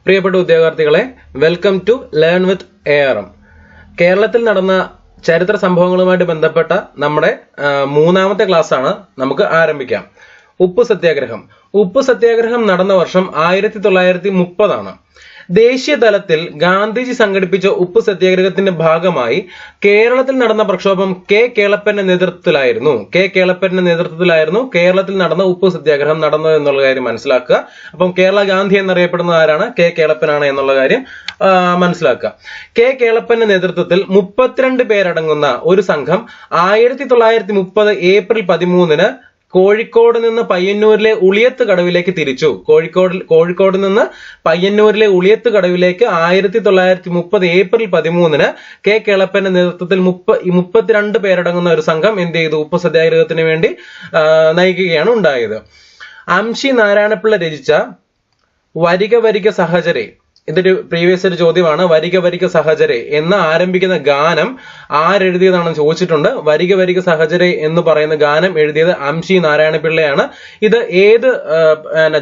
പ്രിയപ്പെട്ട ഉദ്യോഗാർത്ഥികളെ, welcome to learn with ARM. കേരളത്തിൽ നടന്ന ചരിത്ര സംഭവങ്ങളുമായിട്ട് ബന്ധപ്പെട്ട നമ്മുടെ മൂന്നാമത്തെ ക്ലാസ് ആണ്. നമുക്ക് ആരംഭിക്കാം. ഉപ്പ് സത്യാഗ്രഹം നടന്ന വർഷം 1930 ആണ്. ദേശീയ തലത്തിൽ ഗാന്ധിജി സംഘടിപ്പിച്ച ഉപ്പ് സത്യാഗ്രഹത്തിന്റെ ഭാഗമായി കേരളത്തിൽ നടന്ന പ്രക്ഷോഭം കെ കേളപ്പന്റെ നേതൃത്വത്തിലായിരുന്നു കേരളത്തിൽ നടന്ന ഉപ്പ് സത്യാഗ്രഹം നടന്നത് എന്നുള്ള കാര്യം മനസ്സിലാക്കുക. അപ്പം കേരള ഗാന്ധി എന്നറിയപ്പെടുന്ന ആരാണ്? കെ കേളപ്പനാണ് എന്നുള്ള കാര്യം മനസ്സിലാക്കുക. കെ കേളപ്പന്റെ നേതൃത്വത്തിൽ 32 പേരടങ്ങുന്ന ഒരു സംഘം 1930 ഏപ്രിൽ 13 കോഴിക്കോട് നിന്ന് പയ്യന്നൂരിലെ ഉളിയത്ത് കടവിലേക്ക് തിരിച്ചു. കോഴിക്കോട് നിന്ന് പയ്യന്നൂരിലെ ഉളിയത്ത് കടവിലേക്ക് 1930 ഏപ്രിൽ 13 കെ കേളപ്പന്റെ നേതൃത്വത്തിൽ 32 പേരടങ്ങുന്ന ഒരു സംഘം എന്ത് ചെയ്തു? ഉപ്പ് സത്യാഗ്രഹത്തിന് വേണ്ടി നയിക്കുകയാണ് ഉണ്ടായത്. അംശി നാരായണപിള്ള രചിച്ച വരിക വരിക സഹചരേ, ഇതൊരു പ്രീവിയസ് ഒരു ചോദ്യമാണ്. വരിക വരിക സഹചരേ എന്ന് ആരംഭിക്കുന്ന ഗാനം ആരെഴുതിയതാണെന്ന് ചോദിച്ചിട്ടുണ്ട്. വരിക വരിക സഹചരേ എന്ന് പറയുന്ന ഗാനം എഴുതിയത് അംശി നാരായണപിള്ളയാണ്. ഇത് ഏത്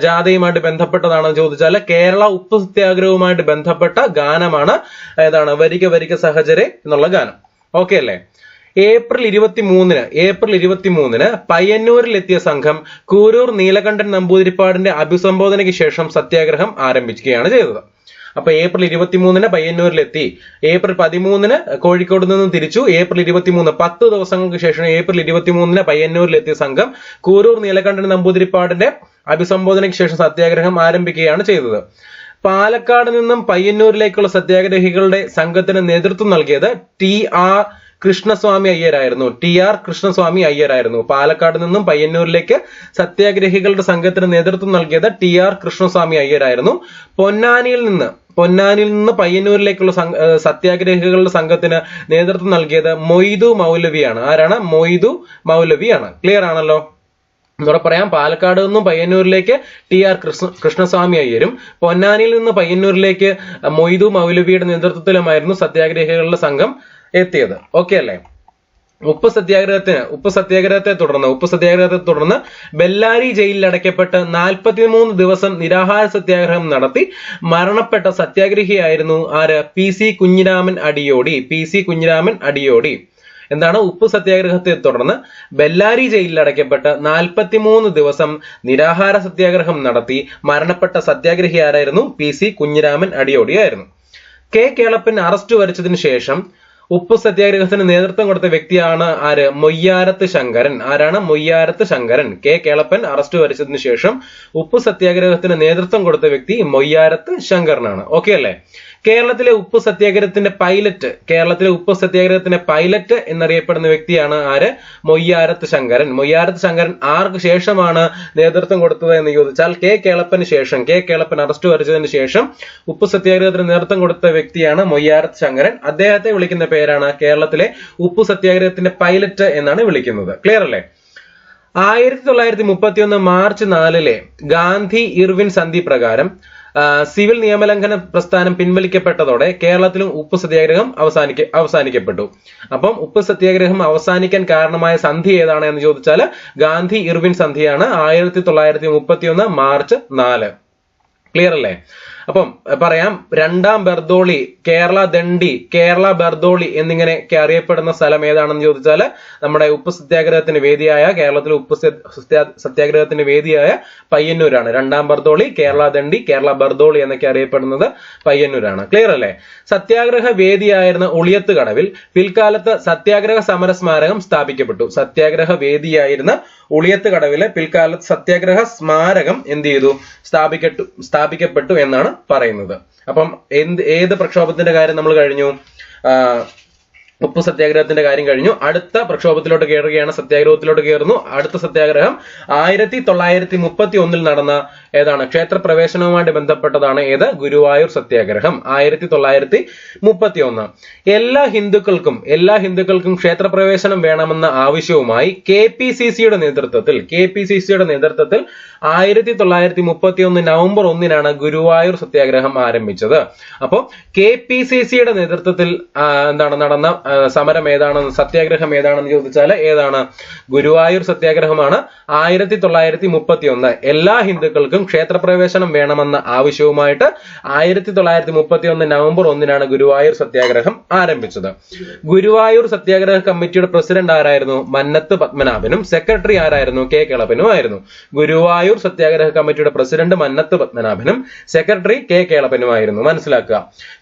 ജാഥയുമായിട്ട് ബന്ധപ്പെട്ടതാണെന്ന് ചോദിച്ചാൽ കേരള ഉപ്പ് സത്യാഗ്രഹവുമായിട്ട് ബന്ധപ്പെട്ട ഗാനമാണ്. ഏതാണ്? വരിക വരിക സഹചരേ എന്നുള്ള ഗാനം. ഓക്കെ അല്ലേ? ഏപ്രിൽ 23 പയ്യന്നൂരിൽ എത്തിയ സംഘം കൂരൂർ നീലകണ്ഠൻ നമ്പൂതിരിപ്പാടിന്റെ അഭിസംബോധനയ്ക്ക് ശേഷം സത്യാഗ്രഹം ആരംഭിക്കുകയാണ് ചെയ്തത്. അപ്പൊ ഏപ്രിൽ 23 പയ്യന്നൂരിലെത്തി, ഏപ്രിൽ 13 കോഴിക്കോട് നിന്ന് തിരിച്ചു. ഏപ്രിൽ 23 10 ദിവസങ്ങൾക്ക് ശേഷം ഏപ്രിൽ 23 പയ്യന്നൂരിലെത്തിയ സംഘം കൂരൂർ നീലകണ്ഠൻ നമ്പൂതിരിപ്പാടിന്റെ അഭിസംബോധനയ്ക്ക് ശേഷം സത്യാഗ്രഹം ആരംഭിക്കുകയാണ് ചെയ്തത്. പാലക്കാട് നിന്നും പയ്യന്നൂരിലേക്കുള്ള സത്യാഗ്രഹികളുടെ സംഘത്തിന് നേതൃത്വം നൽകിയത് TR കൃഷ്ണസ്വാമി അയ്യരായിരുന്നു. പാലക്കാട് നിന്നും പയ്യന്നൂരിലേക്ക് സത്യാഗ്രഹികളുടെ സംഘത്തിന് നേതൃത്വം നൽകിയത് TR കൃഷ്ണസ്വാമി അയ്യരായിരുന്നു. പൊന്നാനിയിൽ നിന്ന് പയ്യന്നൂരിലേക്കുള്ള സത്യാഗ്രഹികളുടെ സംഘത്തിന് നേതൃത്വം നൽകിയത് മൊയ്തു മൗലവിയാണ്. ആരാണ്? മൊയ്തു മൗലവിയാണ്. ക്ലിയർ ആണല്ലോ? എന്നോടെ പറയാം. പാലക്കാട് നിന്നും പയ്യന്നൂരിലേക്ക് TR കൃഷ്ണസ്വാമി അയ്യരും, പൊന്നാനിയിൽ നിന്ന് പയ്യന്നൂരിലേക്ക് മൊയ്തു മൗലവിയുടെ നേതൃത്വത്തിലുമായിരുന്നു സത്യാഗ്രഹികളുടെ സംഘം എത്തിയത്. ഓക്കെ അല്ലേ? ഉപ്പ് സത്യാഗ്രഹത്തെ തുടർന്ന് ബെല്ലാരി ജയിലിൽ അടയ്ക്കപ്പെട്ട് 43 ദിവസം നിരാഹാര സത്യാഗ്രഹം നടത്തി മരണപ്പെട്ട സത്യാഗ്രഹിയായിരുന്നു ആര്? PC കുഞ്ഞിരാമൻ അടിയോടി. എന്താണ്? ഉപ്പ് സത്യാഗ്രഹത്തെ തുടർന്ന് ബെല്ലാരി ജയിലിൽ അടയ്ക്കപ്പെട്ട് 43 ദിവസം നിരാഹാര സത്യാഗ്രഹം നടത്തി മരണപ്പെട്ട സത്യാഗ്രഹി ആരായിരുന്നു? PC കുഞ്ഞിരാമൻ അടിയോടി ആയിരുന്നു. കെ കേളപ്പൻ അറസ്റ്റ് വരിച്ചതിന് ശേഷം ഉപ്പ് സത്യാഗ്രഹത്തിന് നേതൃത്വം കൊടുത്ത വ്യക്തിയാണ് ആര്? മൊയ്യാരത്ത് ശങ്കരൻ. ആരാണ്? മൊയ്യാരത്ത് ശങ്കരൻ. കെ കേളപ്പൻ അറസ്റ്റ് വരിച്ചതിന് ശേഷം ഉപ്പ് സത്യാഗ്രഹത്തിന് നേതൃത്വം കൊടുത്ത വ്യക്തി മൊയ്യാരത്ത് ശങ്കരനാണ്. ഓക്കെ അല്ലേ? കേരളത്തിലെ ഉപ്പ് സത്യാഗ്രഹത്തിന്റെ പൈലറ്റ് എന്നറിയപ്പെടുന്ന വ്യക്തിയാണ് ആര്? മൊയ്യാരത്ത് ശങ്കരൻ. ആർക്ക് ശേഷമാണ് നേതൃത്വം കൊടുത്തത് എന്ന് ചോദിച്ചാൽ കെ കേളപ്പൻ അറസ്റ്റ് വരിച്ചതിന് ശേഷം ഉപ്പ് സത്യാഗ്രഹത്തിന് നേതൃത്വം കൊടുത്ത വ്യക്തിയാണ് മൊയ്യാരത്ത് ശങ്കരൻ. അദ്ദേഹത്തെ വിളിക്കുന്ന പേരാണ് കേരളത്തിലെ ഉപ്പ് സത്യാഗ്രഹത്തിന്റെ പൈലറ്റ് എന്നാണ് വിളിക്കുന്നത്. ക്ലിയർ അല്ലേ? 1931 മാർച്ച് 4 ഗാന്ധി ഇർവിൻ സന്ധി പ്രകാരം സിവിൽ നിയമലംഘന പ്രസ്ഥാനം പിൻവലിക്കപ്പെട്ടതോടെ കേരളത്തിലും ഉപ്പ് സത്യാഗ്രഹം അവസാനിക്കപ്പെട്ടു. അപ്പം ഉപ്പ് സത്യാഗ്രഹം അവസാനിക്കാൻ കാരണമായ സന്ധി ഏതാണ് എന്ന് ചോദിച്ചാൽ ഗാന്ധി ഇർവിൻ സന്ധിയാണ്. 1931 മാർച്ച് 4. ക്ലിയർ അല്ലേ? അപ്പം പറയാം, രണ്ടാം ബർദോളി, കേരള ബർദോളി എന്നിങ്ങനെയൊക്കെ അറിയപ്പെടുന്ന സ്ഥലം ഏതാണെന്ന് ചോദിച്ചാൽ നമ്മുടെ ഉപ്പ് സത്യാഗ്രഹത്തിന് വേദിയായ, കേരളത്തിലെ ഉപ്പ് സത്യാഗ്രഹത്തിന് വേദിയായ പയ്യന്നൂരാണ്. രണ്ടാം ബർദോളി, കേരള ബർദോളി എന്നൊക്കെ അറിയപ്പെടുന്നത് പയ്യന്നൂരാണ്. ക്ലിയർ അല്ലേ? സത്യാഗ്രഹ വേദിയായിരുന്ന ഉളിയത്ത് കടവിൽ പിൽക്കാലത്ത് സത്യാഗ്രഹ സമര സ്മാരകം സ്ഥാപിക്കപ്പെട്ടു. സത്യാഗ്രഹ വേദിയായിരുന്ന ഉളിയത്ത് കടവിലെ പിൽക്കാലത്ത് സത്യാഗ്രഹ സ്മാരകം എന്ത് ചെയ്തു? സ്ഥാപിക്കപ്പെട്ടു എന്നാണ് പറയുന്നത്. അപ്പം ഏത് പ്രക്ഷോഭത്തിന്റെ കാര്യം നമ്മൾ കഴിഞ്ഞു? ഉപ്പ് സത്യാഗ്രഹത്തിന്റെ കാര്യം കഴിഞ്ഞു. അടുത്ത പ്രക്ഷോഭത്തിലോട്ട് കയറുകയാണ്, സത്യാഗ്രഹത്തിലോട്ട് കയറുന്നു. അടുത്ത സത്യാഗ്രഹം 1931 നടന്ന ഏതാണ്? ക്ഷേത്രപ്രവേശനവുമായിട്ട് ബന്ധപ്പെട്ടതാണ്. ഏത്? ഗുരുവായൂർ സത്യാഗ്രഹം 1931. എല്ലാ ഹിന്ദുക്കൾക്കും ക്ഷേത്രപ്രവേശനം വേണമെന്ന ആവശ്യവുമായി KPCCയുടെ നേതൃത്വത്തിൽ 1931 നവംബർ 1 ഗുരുവായൂർ സത്യാഗ്രഹം ആരംഭിച്ചത്. അപ്പോൾ KPCCയുടെ നേതൃത്വത്തിൽ നടന്ന സമരം ഏതാണെന്ന്, സത്യാഗ്രഹം ഏതാണെന്ന് ചോദിച്ചാൽ ഏതാണ്? ഗുരുവായൂർ സത്യാഗ്രഹമാണ്. 1931 എല്ലാ ഹിന്ദുക്കൾക്കും ക്ഷേത്രപ്രവേശനം വേണമെന്ന ആവശ്യവുമായിട്ട് 1931 നവംബർ 1 ഗുരുവായൂർ സത്യാഗ്രഹം ആരംഭിച്ചത്. ഗുരുവായൂർ സത്യാഗ്രഹ കമ്മിറ്റിയുടെ പ്രസിഡന്റ് ആരായിരുന്നു? മന്നത്ത് പത്മനാഭനും സെക്രട്ടറി ആരായിരുന്നു? കെ കേളപ്പനും ആയിരുന്നു. ഗുരുവായൂർ സത്യാഗ്രഹ കമ്മിറ്റിയുടെ പ്രസിഡന്റ് മന്നത്ത് പത്മനാഭനും സെക്രട്ടറി കെ കേളപ്പനുമായിരുന്നു. മനസ്സിലാക്കുക.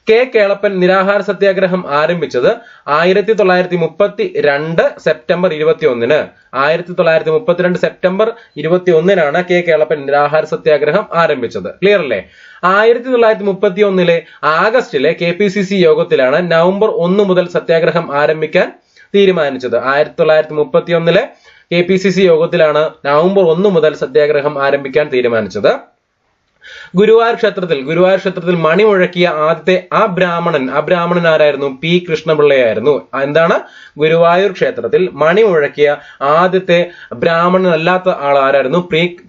കെ കേളപ്പൻ നിരാഹാര സത്യാഗ്രഹം ആരംഭിച്ചത് 1932 സെപ്റ്റംബർ 21. 1932 സെപ്റ്റംബർ 21 കെ കേളപ്പൻ നിരാഹാര സത്യാഗ്രഹം ആരംഭിച്ചത്. ക്ലിയർ അല്ലേ? 1931 ആഗസ്റ്റിലെ KPCC യോഗത്തിലാണ് നവംബർ 1 മുതൽ സത്യാഗ്രഹം ആരംഭിക്കാൻ തീരുമാനിച്ചത്. 1931 KPCC യോഗത്തിലാണ് നവംബർ 1 മുതൽ സത്യാഗ്രഹം ആരംഭിക്കാൻ തീരുമാനിച്ചത്. ഗുരുവായൂർ ക്ഷേത്രത്തിൽ മണി മുഴക്കിയ ആദ്യത്തെ അബ്രാഹ്മണൻ ആരായിരുന്നു? പി കൃഷ്ണപിള്ളയായിരുന്നു. എന്താണ്? ഗുരുവായൂർ ക്ഷേത്രത്തിൽ മണി മുഴക്കിയ ആദ്യത്തെ ബ്രാഹ്മണൻ അല്ലാത്ത ആൾ ആരായിരുന്നു?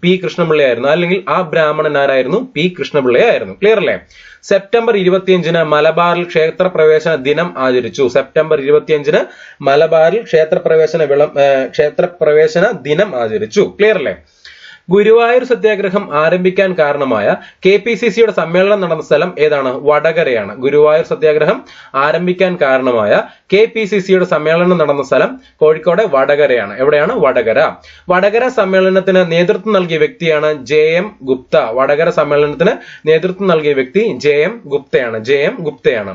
പി കൃഷ്ണപിള്ളയായിരുന്നു. അല്ലെങ്കിൽ ആ ബ്രാഹ്മണൻ ആരായിരുന്നു? പി കൃഷ്ണപിള്ളയായിരുന്നു. ക്ലിയർ അല്ലേ? സെപ്റ്റംബർ 25 മലബാറിൽ ക്ഷേത്രപ്രവേശന ദിനം ആചരിച്ചു. സെപ്റ്റംബർ 25 മലബാറിൽ ക്ഷേത്രപ്രവേശന ദിനം ആചരിച്ചു. ക്ലിയർ അല്ലേ? ഗുരുവായൂർ സത്യാഗ്രഹം ആരംഭിക്കാൻ കാരണമായ KPCCയുടെ സമ്മേളനം നടന്ന സ്ഥലം ഏതാണ്? വടകരയാണ്. ഗുരുവായൂർ സത്യാഗ്രഹം ആരംഭിക്കാൻ കാരണമായ KPCCയുടെ സമ്മേളനം നടന്ന സ്ഥലം കോഴിക്കോട് വടകരയാണ്. എവിടെയാണ്? വടകര. വടകര സമ്മേളനത്തിന് നേതൃത്വം നൽകിയ വ്യക്തിയാണ് JM ഗുപ്ത. വടകര സമ്മേളനത്തിന് നേതൃത്വം നൽകിയ വ്യക്തി JM ഗുപ്തയാണ്.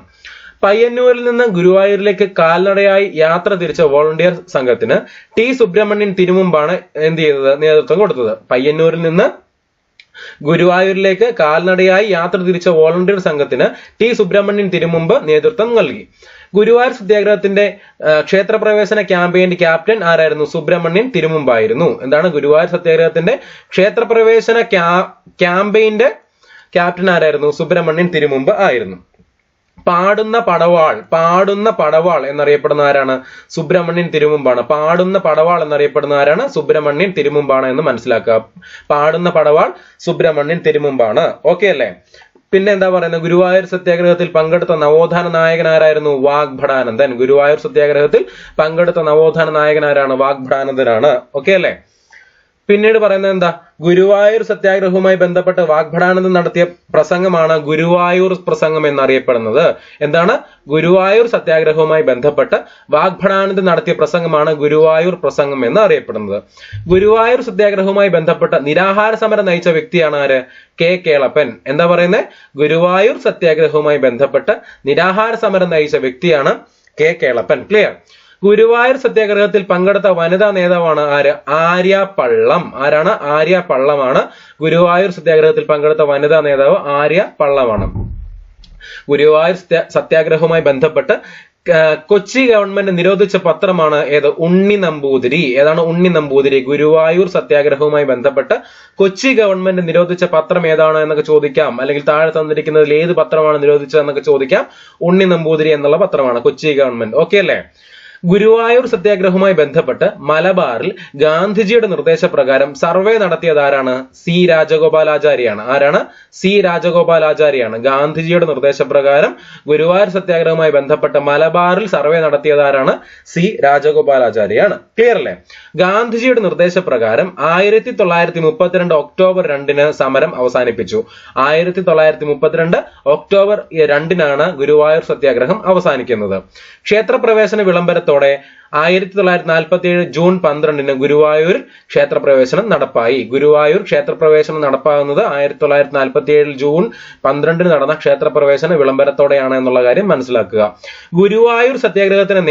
പയ്യന്നൂരിൽ നിന്ന് ഗുരുവായൂരിലേക്ക് കാൽനടയായി യാത്ര തിരിച്ച വോളണ്ടിയർ സംഘത്തിന് ടി സുബ്രഹ്മണ്യൻ തിരുമുമ്പാണ് എന്ത് ചെയ്തത്? നേതൃത്വം കൊടുത്തത്. പയ്യന്നൂരിൽ നിന്ന് ഗുരുവായൂരിലേക്ക് കാൽനടയായി യാത്ര തിരിച്ച വോളണ്ടിയർ സംഘത്തിന് ടി സുബ്രഹ്മണ്യൻ തിരുമുമ്പ് നേതൃത്വം നൽകി. ഗുരുവായൂർ സത്യാഗ്രഹത്തിന്റെ ക്ഷേത്രപ്രവേശന ക്യാമ്പയിന്റെ ക്യാപ്റ്റൻ ആരായിരുന്നു? സുബ്രഹ്മണ്യൻ തിരുമുമ്പായിരുന്നു. എന്താണ്? ഗുരുവായൂർ സത്യാഗ്രഹത്തിന്റെ ക്ഷേത്രപ്രവേശന ക്യാമ്പയിന്റെ ക്യാപ്റ്റൻ ആരായിരുന്നു? സുബ്രഹ്മണ്യൻ തിരുമുമ്പ് ആയിരുന്നു. പാടുന്ന പടവാൾ എന്നറിയപ്പെടുന്ന ആരാണ്? സുബ്രഹ്മണ്യൻ തിരുമുമ്പാണ്. പാടുന്ന പടവാൾ എന്നറിയപ്പെടുന്ന ആരാണ്? സുബ്രഹ്മണ്യൻ തിരുമുമ്പാണ് എന്ന് മനസ്സിലാക്കുക. പാടുന്ന പടവാൾ സുബ്രഹ്മണ്യൻ തിരുമുമ്പാണ്. ഓക്കെ അല്ലേ? പിന്നെ എന്താ പറയുന്നത്? ഗുരുവായൂർ സത്യാഗ്രഹത്തിൽ പങ്കെടുത്ത നവോത്ഥാന നായകൻ ആരായിരുന്നു? വാഗ്ഭടാനന്ദൻ. ഗുരുവായൂർ സത്യാഗ്രഹത്തിൽ പങ്കെടുത്ത നവോത്ഥാന നായകൻ ആരാണ്? വാഗ്ഭടാനന്ദനാണ്. ഓക്കെ അല്ലേ? പിന്നീട് പറയുന്നത് എന്താ? ഗുരുവായൂർ സത്യാഗ്രഹവുമായി ബന്ധപ്പെട്ട് വാഗ്ഭടാനന്ദൻ നടത്തിയ പ്രസംഗമാണ് ഗുരുവായൂർ പ്രസംഗം എന്നറിയപ്പെടുന്നത്. എന്താണ്? ഗുരുവായൂർ സത്യാഗ്രഹവുമായി ബന്ധപ്പെട്ട് വാഗ്ഭടാനന്ദൻ നടത്തിയ പ്രസംഗമാണ് ഗുരുവായൂർ പ്രസംഗം എന്ന് അറിയപ്പെടുന്നത്. ഗുരുവായൂർ സത്യാഗ്രഹവുമായി ബന്ധപ്പെട്ട് നിരാഹാര സമരം നയിച്ച വ്യക്തിയാണ് ആര്? കെ കേളപ്പൻ. എന്താ പറയുന്നത്? ഗുരുവായൂർ സത്യാഗ്രഹവുമായി ബന്ധപ്പെട്ട് നിരാഹാര സമരം നയിച്ച വ്യക്തിയാണ് കെ കേളപ്പൻ. ക്ലിയർ? ഗുരുവായൂർ സത്യാഗ്രഹത്തിൽ പങ്കെടുത്ത വനിതാ നേതാവാണ് ആര്? ആര്യ പള്ളം. ആരാണ്? ആര്യ പള്ളമാണ്. ഗുരുവായൂർ സത്യാഗ്രഹത്തിൽ പങ്കെടുത്ത വനിതാ നേതാവ് ആര്യ പള്ളമാണ്. ഗുരുവായൂർ സത്യാഗ്രഹവുമായി ബന്ധപ്പെട്ട് കൊച്ചി ഗവൺമെന്റ് നിരോധിച്ച പത്രമാണ് ഏത്? ഉണ്ണി നമ്പൂതിരി. ഏതാണ്? ഉണ്ണി നമ്പൂതിരി. ഗുരുവായൂർ സത്യാഗ്രഹവുമായി ബന്ധപ്പെട്ട് കൊച്ചി ഗവൺമെന്റ് നിരോധിച്ച പത്രം ഏതാണ് എന്നൊക്കെ ചോദിക്കാം. അല്ലെങ്കിൽ താഴെ തന്നിരിക്കുന്നതിൽ ഏത് പത്രമാണ് നിരോധിച്ചതെന്നൊക്കെ ചോദിക്കാം. ഉണ്ണി നമ്പൂതിരി എന്നുള്ള പത്രമാണ് കൊച്ചി ഗവൺമെന്റ്. ഓക്കെ അല്ലേ? ഗുരുവായൂർ സത്യാഗ്രഹവുമായി ബന്ധപ്പെട്ട് മലബാറിൽ ഗാന്ധിജിയുടെ നിർദ്ദേശപ്രകാരം സർവേ നടത്തിയത് ആരാണ്? സി രാജഗോപാലാചാരിയാണ്. ആരാണ്? സി രാജഗോപാലാചാരിയാണ്. ഗാന്ധിജിയുടെ നിർദ്ദേശപ്രകാരം ഗുരുവായൂർ സത്യാഗ്രഹവുമായി ബന്ധപ്പെട്ട് മലബാറിൽ സർവേ നടത്തിയത് ആരാണ്? സി രാജഗോപാലാചാരിയാണ്. ക്ലിയർ അല്ലേ? ഗാന്ധിജിയുടെ നിർദ്ദേശപ്രകാരം 1932 ഒക്ടോബർ 2 സമരം അവസാനിപ്പിച്ചു. 1932 ഒക്ടോബർ 2 ഗുരുവായൂർ സത്യാഗ്രഹം അവസാനിക്കുന്നത്. ക്ഷേത്രപ്രവേശന വിളംബരത്തോടെ 1947 ജൂൺ 12 ഗുരുവായൂർ ക്ഷേത്രപ്രവേശനം നടപ്പായി. ഗുരുവായൂർ ക്ഷേത്രപ്രവേശനം നടപ്പാകുന്നത് 1947 ജൂൺ 12 നടന്ന ക്ഷേത്രപ്രവേശന വിളംബരത്തോടെയാണ് എന്നുള്ള കാര്യം മനസ്സിലാക്കുക. ഗുരുവായൂർ സത്യാഗ്രഹത്തിന്റെ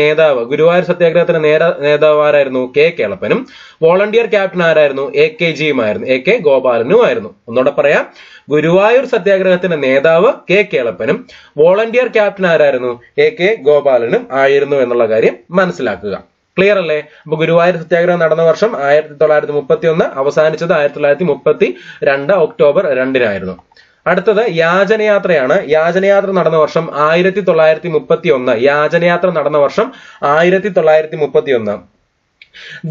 നേതാവ് ആരായിരുന്നു? കെ കേളപ്പനും. വോളണ്ടിയർ ക്യാപ്റ്റൻ ആരായിരുന്നു? AK ജിയുമായിരുന്നു. AK ഗോപാലനുമായിരുന്നു. ഒന്നുകൂടെ പറയാം. ഗുരുവായൂർ സത്യാഗ്രഹത്തിന്റെ നേതാവ് കെ കേളപ്പനും വോളണ്ടിയർ ക്യാപ്റ്റൻ ആരായിരുന്നു? AK ഗോപാലനും ആയിരുന്നു എന്നുള്ള കാര്യം മനസ്സിലാക്കുക. ക്ലിയർ അല്ലേ? അപ്പൊ ഗുരുവായൂർ സത്യാഗ്രഹം നടന്ന വർഷം 1931, അവസാനിച്ചത് 1932 ഒക്ടോബർ 2 അടുത്തത് യാചനയാത്രയാണ്. യാചനയാത്ര നടന്ന വർഷം 1931. യാചനയാത്ര നടന്ന വർഷം 1931.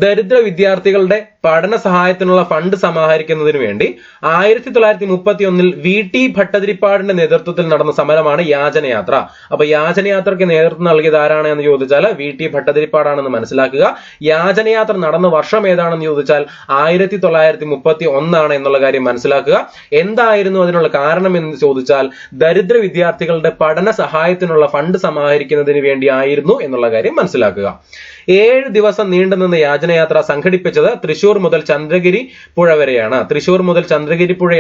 ദരിദ്ര വിദ്യാർത്ഥികളുടെ പഠന സഹായത്തിനുള്ള ഫണ്ട് സമാഹരിക്കുന്നതിന് വേണ്ടി 1931 VT ഭട്ടതിരിപ്പാടിന്റെ നേതൃത്വത്തിൽ നടന്ന സമരമാണ് യാചനയാത്ര. അപ്പൊ യാചനയാത്രയ്ക്ക് നേതൃത്വം നൽകിയത് ആരാണ് എന്ന് ചോദിച്ചാൽ VT ഭട്ടതിരിപ്പാടാണെന്ന് മനസ്സിലാക്കുക. യാചനയാത്ര നടന്ന വർഷം ഏതാണെന്ന് ചോദിച്ചാൽ 1931 ആണ് എന്നുള്ള കാര്യം മനസ്സിലാക്കുക. എന്തായിരുന്നു അതിനുള്ള കാരണം എന്ന് ചോദിച്ചാൽ ദരിദ്ര വിദ്യാർത്ഥികളുടെ പഠന സഹായത്തിനുള്ള ഫണ്ട് സമാഹരിക്കുന്നതിന് വേണ്ടിയായിരുന്നു എന്നുള്ള കാര്യം മനസ്സിലാക്കുക. 7 ദിവസം നീണ്ടുനിന്ന യാചനയാത്ര സംഘടിപ്പിച്ചത് തൃശൂർ മുതൽ ചന്ദ്രഗിരി പുഴ വരെയാണ്. തൃശൂർ മുതൽ ചന്ദ്രഗിരി പുഴ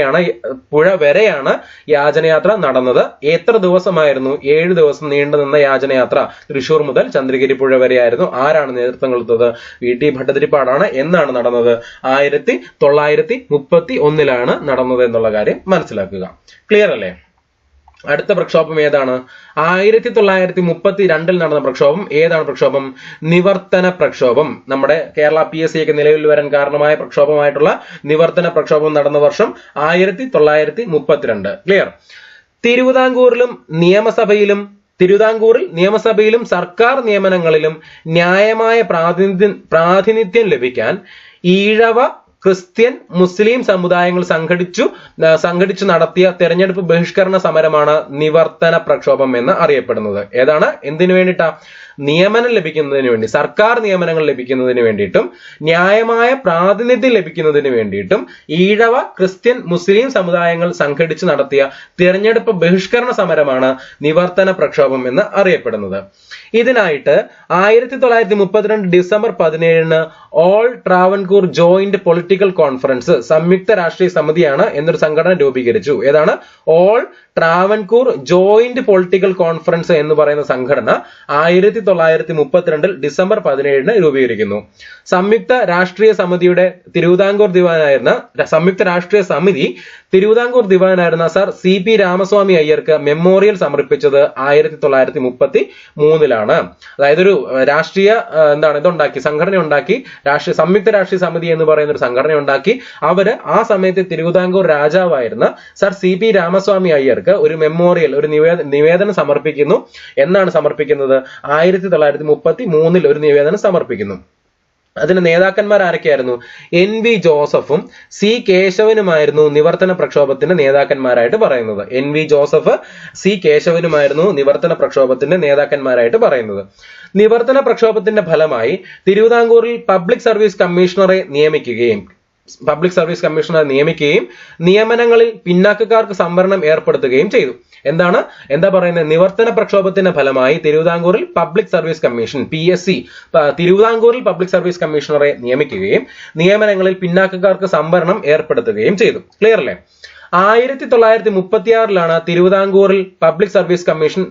വരെയാണ് യാചനയാത്ര നടന്നത്. എത്ര ദിവസമായിരുന്നു? 7 ദിവസം നീണ്ടുനിന്ന യാചനയാത്ര തൃശൂർ മുതൽ ചന്ദ്രഗിരി പുഴ വരെയായിരുന്നു. ആരാണ് നേതൃത്വം കൊടുത്തത്? VT ഭട്ടതിരിപ്പാടാണ്. എന്നാണ് നടന്നത്? 1931 നടന്നത് എന്നുള്ള കാര്യം മനസ്സിലാക്കുക. ക്ലിയർ അല്ലേ? അടുത്ത പ്രക്ഷോഭം ഏതാണ്? 1932 നടന്ന പ്രക്ഷോഭം. ഏതാണ് പ്രക്ഷോഭം? നിവർത്തന പ്രക്ഷോഭം. നമ്മുടെ കേരള PSC ഒക്കെ നിലവിൽ വരാൻ കാരണമായ പ്രക്ഷോഭമായിട്ടുള്ള നിവർത്തന പ്രക്ഷോഭം നടന്ന വർഷം 1932. ക്ലിയർ? തിരുവിതാംകൂറിൽ നിയമസഭയിലും സർക്കാർ നിയമനങ്ങളിലും ന്യായമായ പ്രാതിനിധ്യം ലഭിക്കാൻ ഈഴവ, ക്രിസ്ത്യൻ, മുസ്ലിം സമുദായങ്ങൾ സംഘടിച്ചു നടത്തിയ തെരഞ്ഞെടുപ്പ് ബഹിഷ്കരണ സമരമാണ് നിവർത്തന പ്രക്ഷോഭം എന്ന് അറിയപ്പെടുന്നത്. ഏതാണ്? എന്തിനു വേണ്ടിയിട്ടാ? നിയമനം ലഭിക്കുന്നതിന് വേണ്ടി, സർക്കാർ നിയമനങ്ങൾ ലഭിക്കുന്നതിന് വേണ്ടിയിട്ടും ന്യായമായ പ്രാതിനിധ്യം ലഭിക്കുന്നതിന് വേണ്ടിയിട്ടും ഈഴവ, ക്രിസ്ത്യൻ, മുസ്ലിം സമുദായങ്ങൾ സംഘടിച്ചു നടത്തിയ തിരഞ്ഞെടുപ്പ് ബഹിഷ്കരണ സമരമാണ് നിവർത്തന പ്രക്ഷോഭം എന്ന് അറിയപ്പെടുന്നത്. ഇതിനായിട്ട് 1932 December 17 all Travancore joint political conference, സംയുക്ത രാഷ്ട്രീയ സമിതിയാണ് എന്നൊരു സംഘടന രൂപീകരിച്ചു. ഏതാണ്? All Travancore joint political conference എന്ന് പറയുന്ന സംഘടന 1932 ഡിസംബർ 17 രൂപീകരിക്കുന്നു. സംയുക്ത രാഷ്ട്രീയ സമിതി തിരുവിതാംകൂർ ദിവാനായിരുന്ന സർ CP രാമസ്വാമി അയ്യർക്ക് മെമ്മോറിയൽ സമർപ്പിച്ചത് 1933 അതായത് ഒരു രാഷ്ട്രീയ സംഘടന ഉണ്ടാക്കി, സംയുക്ത രാഷ്ട്രീയ സമിതി എന്ന് പറയുന്ന ഒരു സംഘടന ഉണ്ടാക്കി. അവര് ആ സമയത്ത് തിരുവിതാംകൂർ രാജാവായിരുന്ന സർ CP രാമസ്വാമി അയ്യർക്ക് ഒരു മെമ്മോറിയൽ, ഒരു നിവേദനം സമർപ്പിക്കുന്നു. എന്നാണ് സമർപ്പിക്കുന്നത്? 1933 ഒരു നിവേദനം സമർപ്പിക്കുന്നു. അതിന് നേതാക്കന്മാർ ആരൊക്കെയായിരുന്നു? NV ജോസഫും C കേശവനുമായിരുന്നു നിവർത്തന പ്രക്ഷോഭത്തിന്റെ നേതാക്കന്മാരായിട്ട് പറയുന്നത്. NV ജോസഫ്, C കേശവനുമായിരുന്നു നിവർത്തന പ്രക്ഷോഭത്തിന്റെ നേതാക്കന്മാരായിട്ട് പറയുന്നത്. നിവർത്തന പ്രക്ഷോഭത്തിന്റെ ഫലമായി തിരുവിതാംകൂറിൽ പബ്ലിക് സർവീസ് കമ്മീഷണറെ നിയമിക്കുകയും നിയമനങ്ങളിൽ പിന്നാക്കക്കാർക്ക് സംവരണം ഏർപ്പെടുത്തുകയും ചെയ്തു. എന്താ പറയുന്നത്? നിവർത്തന പ്രക്ഷോഭത്തിന്റെ ഫലമായി തിരുവിതാംകൂറിൽ പബ്ലിക് സർവീസ് കമ്മീഷൻ PSC തിരുവിതാംകൂറിൽ പബ്ലിക് സർവീസ് കമ്മീഷണറെ നിയമിക്കുകയും നിയമനങ്ങളിൽ പിന്നാക്കക്കാർക്ക് സംവരണം ഏർപ്പെടുത്തുകയും ചെയ്തു. ക്ലിയർ അല്ലേ? 1936 തിരുവിതാംകൂറിൽ പബ്ലിക് സർവീസ് കമ്മീഷൻ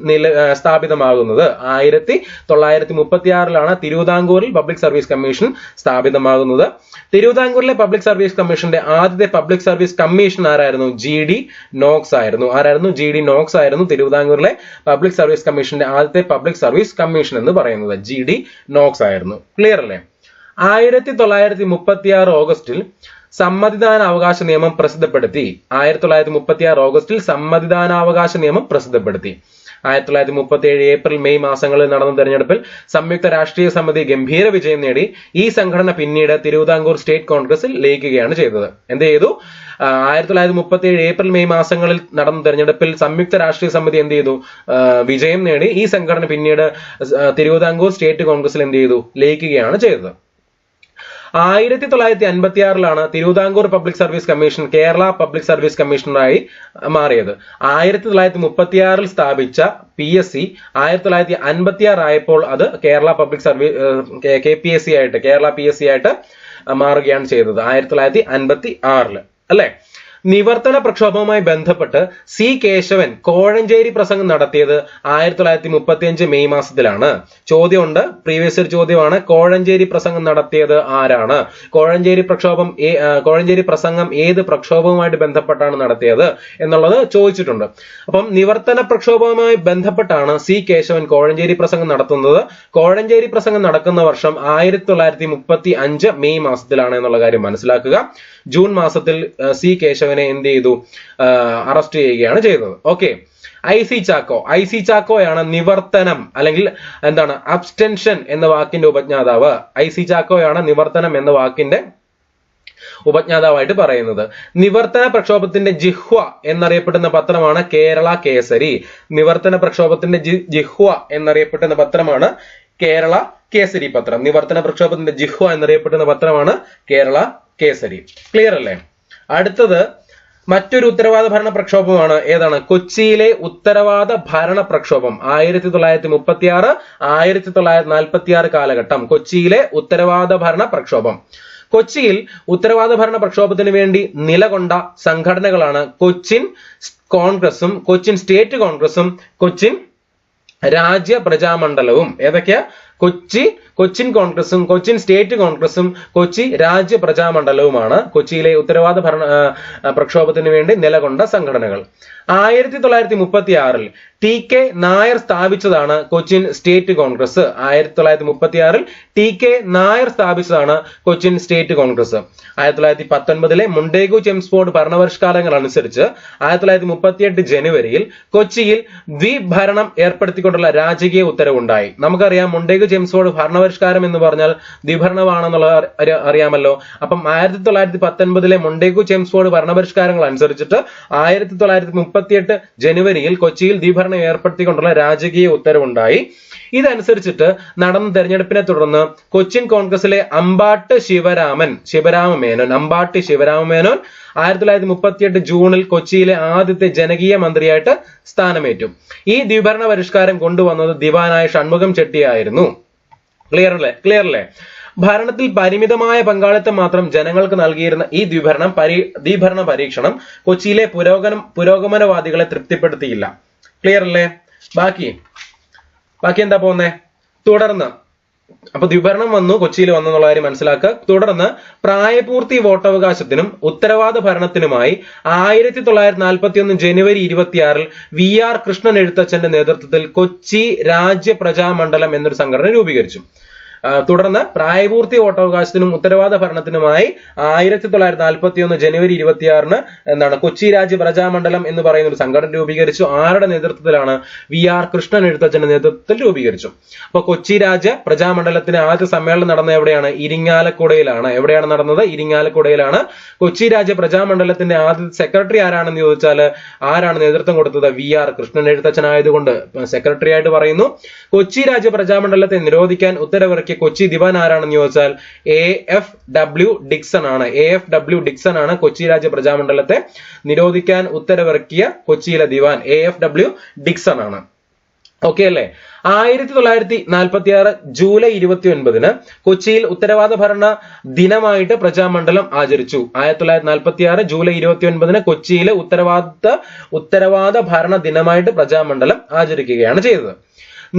സ്ഥാപിതമാകുന്നത്. 1936 തിരുവിതാംകൂറിൽ പബ്ലിക് സർവീസ് കമ്മീഷൻ സ്ഥാപിതമാകുന്നത്. തിരുവിതാംകൂറിലെ പബ്ലിക് സർവീസ് കമ്മീഷന്റെ ആദ്യത്തെ പബ്ലിക് സർവീസ് കമ്മീഷൻ ആരായിരുന്നു? GD നോക്സ് ആയിരുന്നു. GD നോക്സ് ആയിരുന്നു തിരുവിതാംകൂറിലെ പബ്ലിക് സർവീസ് കമ്മീഷന്റെ ആദ്യത്തെ പബ്ലിക് സർവീസ് കമ്മീഷൻ എന്ന് പറയുന്നത്. GD നോക്സ് ആയിരുന്നു. ക്ലിയർ അല്ലേ? 1936 ഓഗസ്റ്റിൽ സമ്മതിദാനാവകാശ നിയമം പ്രസിദ്ധപ്പെടുത്തി. 1937 ഏപ്രിൽ മെയ് മാസങ്ങളിൽ നടന്ന തെരഞ്ഞെടുപ്പിൽ സംയുക്ത രാഷ്ട്രീയ സമിതി ഗംഭീര വിജയം നേടി. ഈ സംഘടന പിന്നീട് തിരുവിതാംകൂർ സ്റ്റേറ്റ് കോൺഗ്രസിൽ ലയിക്കുകയാണ് ചെയ്തത്. എന്ത് ചെയ്തു? 1937 ഏപ്രിൽ മെയ് മാസങ്ങളിൽ നടന്ന തെരഞ്ഞെടുപ്പിൽ സംയുക്ത രാഷ്ട്രീയ സമിതി എന്ത് ചെയ്തു? വിജയം നേടി. ഈ സംഘടന പിന്നീട് തിരുവിതാംകൂർ സ്റ്റേറ്റ് കോൺഗ്രസിൽ എന്ത് ചെയ്തു? ലയിക്കുകയാണ് ചെയ്തത്. 1956 Thiruvithamkoor Public Service Commission Kerala Public Service കമ്മീഷണറായി മാറിയത്. 1936 സ്ഥാപിച്ച PSC 1956 ആയപ്പോൾ അത് Kerala Public Service Kerala PSC ആയിട്ട് മാറുകയാണ് ചെയ്തത് 1956 അല്ലെ? നിവർത്തന പ്രക്ഷോഭവുമായി ബന്ധപ്പെട്ട് C കേശവൻ കോഴഞ്ചേരി പ്രസംഗം നടത്തിയത് 1935 മെയ് മാസത്തിലാണ്. ചോദ്യമുണ്ട്, പ്രീവിയസ് ഇയർ ചോദ്യമാണ്. കോഴഞ്ചേരി പ്രസംഗം നടത്തിയത് ആരാണ്? കോഴഞ്ചേരി പ്രസംഗം ഏത് പ്രക്ഷോഭവുമായിട്ട് ബന്ധപ്പെട്ടാണ് നടത്തിയത് എന്നുള്ളത് ചോദിച്ചിട്ടുണ്ട്. അപ്പം നിവർത്തന പ്രക്ഷോഭവുമായി ബന്ധപ്പെട്ടാണ് C കേശവൻ കോഴഞ്ചേരി പ്രസംഗം നടത്തുന്നത്. കോഴഞ്ചേരി പ്രസംഗം നടക്കുന്ന വർഷം 1935 മെയ് മാസത്തിലാണ് എന്നുള്ള കാര്യം മനസ്സിലാക്കുക. ജൂൺ മാസത്തിൽ C കേശവനെ എന്ത് ചെയ്തു? അറസ്റ്റ് ചെയ്യുകയാണ് ചെയ്തത്. ഓക്കെ, ഐ സി ചാക്കോയാണ് നിവർത്തനം അല്ലെങ്കിൽ എന്താണ് അബ്സ്റ്റൻഷൻ എന്ന വാക്കിന്റെ ഉപജ്ഞാതാവ്. ഐ സി ചാക്കോയാണ് നിവർത്തനം എന്ന വാക്കിന്റെ ഉപജ്ഞാതാവായിട്ട് പറയുന്നത്. നിവർത്തന പ്രക്ഷോഭത്തിന്റെ ജിഹ്വ എന്നറിയപ്പെടുന്ന പത്രമാണ് കേരള കേസരി. നിവർത്തന പ്രക്ഷോഭത്തിന്റെ ജിഹ്വ എന്നറിയപ്പെടുന്ന പത്രമാണ് കേരള കേസരി പത്രം. നിവർത്തന പ്രക്ഷോഭത്തിന്റെ ജിഹ്വ എന്നറിയപ്പെടുന്ന പത്രമാണ് കേരള കേസരി. ക്ലിയർ അല്ലേ? അടുത്തത് മറ്റൊരു ഉത്തരവാദ ഭരണ പ്രക്ഷോഭമാണ്. ഏതാണ്? കൊച്ചിയിലെ ഉത്തരവാദ ഭരണ പ്രക്ഷോഭം. 1936 1946 കാലഘട്ടം കൊച്ചിയിലെ ഉത്തരവാദ ഭരണ പ്രക്ഷോഭം. കൊച്ചിയിൽ ഉത്തരവാദ ഭരണ പ്രക്ഷോഭത്തിന് വേണ്ടി നിലകൊണ്ട സംഘടനകളാണ് കൊച്ചിൻ കോൺഗ്രസും കൊച്ചിൻ സ്റ്റേറ്റ് കോൺഗ്രസും കൊച്ചിൻ രാജ്യ പ്രജാമണ്ഡലവും. ഏതൊക്കെയാ? കൊച്ചിൻ കോൺഗ്രസും കൊച്ചിൻ സ്റ്റേറ്റ് കോൺഗ്രസും കൊച്ചി രാജ്യ പ്രജാമണ്ഡലവുമാണ് കൊച്ചിയിലെ ഉത്തരവാദ ഭരണ പ്രക്ഷോഭത്തിന് വേണ്ടി നിലകൊണ്ട സംഘടനകൾ. 1936 ടി കെ നായർ സ്ഥാപിച്ചതാണ് Cochin State Congress. 1936 T K Nair സ്ഥാപിച്ചതാണ് Cochin State Congress. 1919 Montagu Chelmsford ഭരണപരിഷ്കാരങ്ങൾ അനുസരിച്ച് 1938 ജനുവരിയിൽ കൊച്ചിയിൽ ദ്വീപ് ഭരണം ഏർപ്പെടുത്തിക്കൊണ്ടുള്ള രാജകീയ ഉത്തരവുണ്ടായി. നമുക്കറിയാം മുണ്ടേഗു ചെംസ്ഫോർഡ് ഭരണപരിഷ്കാരം എന്ന് പറഞ്ഞാൽ ദ്വിഭരണമാണെന്നുള്ളത് അറിയാമല്ലോ. അപ്പം 1919 മുണ്ടേഗു ചെംസ്ഫോർഡ് ഭരണപരിഷ്കാരങ്ങൾ അനുസരിച്ചിട്ട് 1938 ജനുവരിയിൽ കൊച്ചിയിൽ ദ്വിഭരണം ഏർപ്പെടുത്തിക്കൊണ്ടുള്ള രാജകീയ ഉത്തരവുണ്ടായി. ഇതനുസരിച്ചിട്ട് നടന്ന തെരഞ്ഞെടുപ്പിനെ തുടർന്ന് കൊച്ചിൻ കോൺഗ്രസിലെ അമ്പാട്ട് ശിവരാമമേനോൻ 1938 ജൂണിൽ കൊച്ചിയിലെ ആദ്യത്തെ ജനകീയ മന്ത്രിയായിട്ട് സ്ഥാനമേറ്റു. ഈ ദ്വിഭരണ പരിഷ്കാരം കൊണ്ടുവന്നത് ദിവാനായ ഷൺമുഖം ചെട്ടിയായിരുന്നു. ക്ലിയർ അല്ലേ? ഭരണത്തിൽ പരിമിതമായ പങ്കാളിത്തം മാത്രം ജനങ്ങൾക്ക് നൽകിയിരുന്ന ഈ ദ്വിഭരണ പരീക്ഷണം കൊച്ചിയിലെ പുരോഗമനവാദികളെ തൃപ്തിപ്പെടുത്തിയില്ല. ക്ലിയർ അല്ലേ? ബാക്കി എന്താ പോകുന്നേ? തുടർന്ന് അപ്പൊ ദ്വിഭരണം വന്നു, കൊച്ചിയിൽ വന്നു എന്നുള്ള കാര്യം മനസ്സിലാക്കുക. തുടർന്ന് പ്രായപൂർത്തി വോട്ടവകാശത്തിനും ഉത്തരവാദ ഭരണത്തിനുമായി 1941 ജനുവരി 26 VR കൃഷ്ണൻ എഴുത്തച്ഛന്റെ നേതൃത്വത്തിൽ കൊച്ചി രാജ്യ പ്രജാമണ്ഡലം എന്നൊരു സംഘടന രൂപീകരിച്ചു. തുടർന്ന് പ്രായപൂർത്തി വോട്ടവകാശത്തിനും ഉത്തരവാദ ഭരണത്തിനുമായി 1941 ജനുവരി 26 കൊച്ചി രാജ്യ പ്രജാമണ്ഡലം എന്ന് പറയുന്ന ഒരു സംഘടന രൂപീകരിച്ചു. ആരുടെ നേതൃത്വത്തിലാണ്? VR കൃഷ്ണൻ എഴുത്തച്ഛന്റെ നേതൃത്വത്തിൽ രൂപീകരിച്ചു. അപ്പൊ കൊച്ചി രാജ്യ പ്രജാമണ്ഡലത്തിന് ആദ്യ സമ്മേളനം നടന്നത് എവിടെയാണ്? ഇരിങ്ങാലക്കുടയിലാണ്. എവിടെയാണ് നടന്നത്? ഇരിങ്ങാലക്കുടയിലാണ്. കൊച്ചി രാജ്യ പ്രജാമണ്ഡലത്തിന്റെ ആദ്യ സെക്രട്ടറി ആരാണെന്ന് ചോദിച്ചാൽ ആരാണ് നേതൃത്വം കൊടുത്തത്? VR കൃഷ്ണൻ എഴുത്തച്ഛൻ ആയതുകൊണ്ട് സെക്രട്ടറി ആയിട്ട് പറയുന്നു. കൊച്ചി രാജ്യ പ്രജാമണ്ഡലത്തെ നിരോധിക്കാൻ ഉത്തരവിറക്കി കൊച്ചി ദിവാൻ ആരാണെന്ന് ചോദിച്ചാൽ AFW ഡിക്സൺ ആണ് കൊച്ചി രാജ്യ പ്രജാമണ്ഡലത്തെ നിരോധിക്കാൻ ഉത്തരവിറക്കിയ കൊച്ചിയിലെ ദിവാൻ AFW ഡിക്സൺ ആണ്. ഓക്കെ അല്ലേ? 1946 ജൂലൈ 29 കൊച്ചിയിൽ ഉത്തരവാദ ഭരണ ദിനമായിട്ട് പ്രജാമണ്ഡലം ആചരിച്ചു. 1946 ജൂലൈ 29 കൊച്ചിയിലെ ഉത്തരവാദ ഭരണ ദിനമായിട്ട് പ്രജാമണ്ഡലം ആചരിക്കുകയാണ് ചെയ്തത്.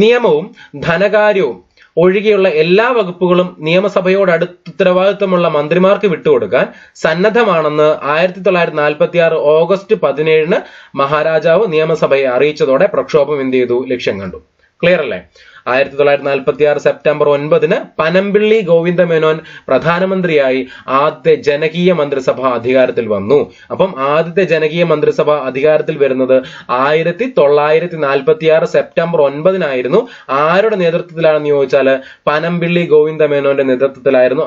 നിയമവും ധനകാര്യവും ഒഴികെയുള്ള എല്ലാ വകുപ്പുകളും നിയമസഭയോട് അടുത്ത ഉത്തരവാദിത്വമുള്ള മന്ത്രിമാർക്ക് വിട്ടുകൊടുക്കാൻ സന്നദ്ധമാണെന്ന് 1946 ഓഗസ്റ്റ് 17 മഹാരാജാവ് നിയമസഭയെ അറിയിച്ചതോടെ പ്രക്ഷോഭം എന്ത് ചെയ്തു? ലക്ഷ്യം കണ്ടു. ക്ലിയർ അല്ലേ? 1946 സെപ്റ്റംബർ 9 പനമ്പിള്ളി ഗോവിന്ദമേനോൻ പ്രധാനമന്ത്രിയായി ആദ്യത്തെ ജനകീയ മന്ത്രിസഭ അധികാരത്തിൽ വന്നു. അപ്പം ആദ്യത്തെ ജനകീയ മന്ത്രിസഭ അധികാരത്തിൽ വരുന്നത് 1946 സെപ്റ്റംബർ 9 ആരുടെ നേതൃത്വത്തിലാണെന്ന് ചോദിച്ചാൽ പനമ്പിള്ളി ഗോവിന്ദമേനോന്റെ നേതൃത്വത്തിലായിരുന്നു.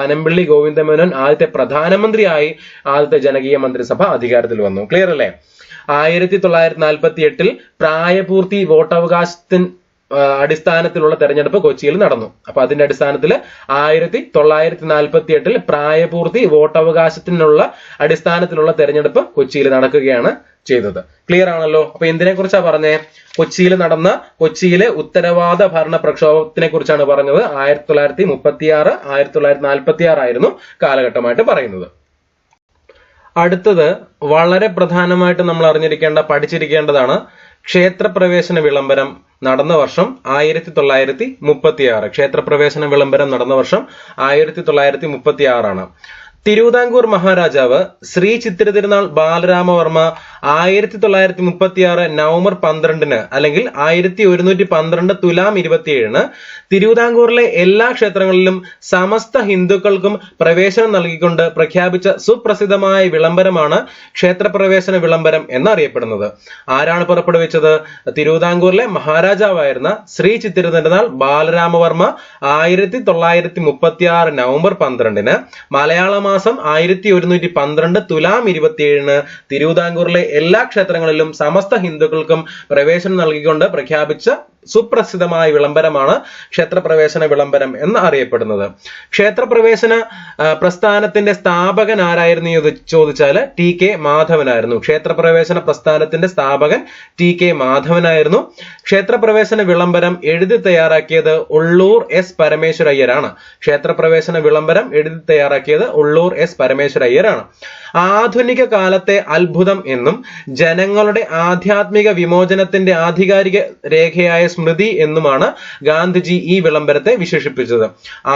പനമ്പിള്ളി ഗോവിന്ദമേനോൻ ആദ്യത്തെ പ്രധാനമന്ത്രിയായി ആദ്യത്തെ ജനകീയ മന്ത്രിസഭ അധികാരത്തിൽ വന്നു. ക്ലിയർ അല്ലേ? 1948 പ്രായപൂർത്തി വോട്ടവകാശത്തിന് അടിസ്ഥാനത്തിലുള്ള തെരഞ്ഞെടുപ്പ് കൊച്ചിയിൽ നടന്നു. അപ്പൊ അതിന്റെ അടിസ്ഥാനത്തിൽ 1948 പ്രായപൂർത്തി വോട്ടവകാശത്തിനുള്ള അടിസ്ഥാനത്തിലുള്ള തെരഞ്ഞെടുപ്പ് കൊച്ചിയിൽ നടക്കുകയാണ് ചെയ്തത്. ക്ലിയർ ആണല്ലോ? അപ്പൊ എന്തിനെ കുറിച്ചാ പറഞ്ഞേ? കൊച്ചിയിലെ ഉത്തരവാദ ഭരണ പ്രക്ഷോഭത്തിനെ കുറിച്ചാണ് പറഞ്ഞത്. 1936 1946 ആയിരുന്നു കാലഘട്ടമായിട്ട് പറയുന്നത്. അടുത്തത് വളരെ പ്രധാനമായിട്ട് നമ്മൾ പഠിച്ചിരിക്കേണ്ടതാണ്. ക്ഷേത്രപ്രവേശന വിളംബരം നടന്ന വർഷം 1936. ക്ഷേത്രപ്രവേശന വിളംബരം നടന്ന വർഷം 1936 ആണ്. തിരുവിതാംകൂർ മഹാരാജാവ് ശ്രീ ചിത്തിര തിരുനാൾ ബാലരാമവർമ്മ 1936 നവംബർ 12 അല്ലെങ്കിൽ 1112 തുലാം 27 തിരുവിതാംകൂറിലെ എല്ലാ ക്ഷേത്രങ്ങളിലും സമസ്ത ഹിന്ദുക്കൾക്കും പ്രവേശനം നൽകിക്കൊണ്ട് പ്രഖ്യാപിച്ച സുപ്രസിദ്ധമായ വിളംബരമാണ് ക്ഷേത്രപ്രവേശന വിളംബരം എന്നറിയപ്പെടുന്നത്. ആരാണ് പുറപ്പെടുവിച്ചത്? തിരുവിതാംകൂറിലെ മഹാരാജാവായിരുന്ന ശ്രീ ചിത്തിര തിരുനാൾ ബാലരാമവർമ്മ 1936 നവംബർ 12 മലയാള മാസം 1112 തുലാം 27 തിരുവിതാംകൂറിലെ എല്ലാ ക്ഷേത്രങ്ങളിലും സമസ്ത ഹിന്ദുക്കൾക്കും പ്രവേശനം നൽകിക്കൊണ്ട് പ്രഖ്യാപിച്ച സുപ്രസിദ്ധമായ വിളംബരമാണ് ക്ഷേത്രപ്രവേശന വിളംബരം എന്ന് അറിയപ്പെടുന്നത്. ക്ഷേത്രപ്രവേശന പ്രസ്ഥാനത്തിന്റെ സ്ഥാപകൻ ആരായിരുന്നു എന്ന് ചോദിച്ചാൽ TK മാധവനായിരുന്നു. ക്ഷേത്രപ്രവേശന പ്രസ്ഥാനത്തിന്റെ സ്ഥാപകൻ TK മാധവനായിരുന്നു. ക്ഷേത്രപ്രവേശന വിളംബരം എഴുതി തയ്യാറാക്കിയത് ഉള്ളൂർ S പരമേശ്വരയ്യരാണ്. ക്ഷേത്രപ്രവേശന വിളംബരം എഴുതി തയ്യാറാക്കിയത് ഉള്ളൂർ S പരമേശ്വരയ്യരാണ്. ആധുനിക കാലത്തെ അത്ഭുതം എന്നും ജനങ്ങളുടെ ആധ്യാത്മിക വിമോചനത്തിന്റെ ആധികാരിക രേഖയായ സ്മൃതി എന്നുമാണ് ഗാന്ധിജി ഈ വിളംബരത്തെ വിശേഷിപ്പിച്ചത്.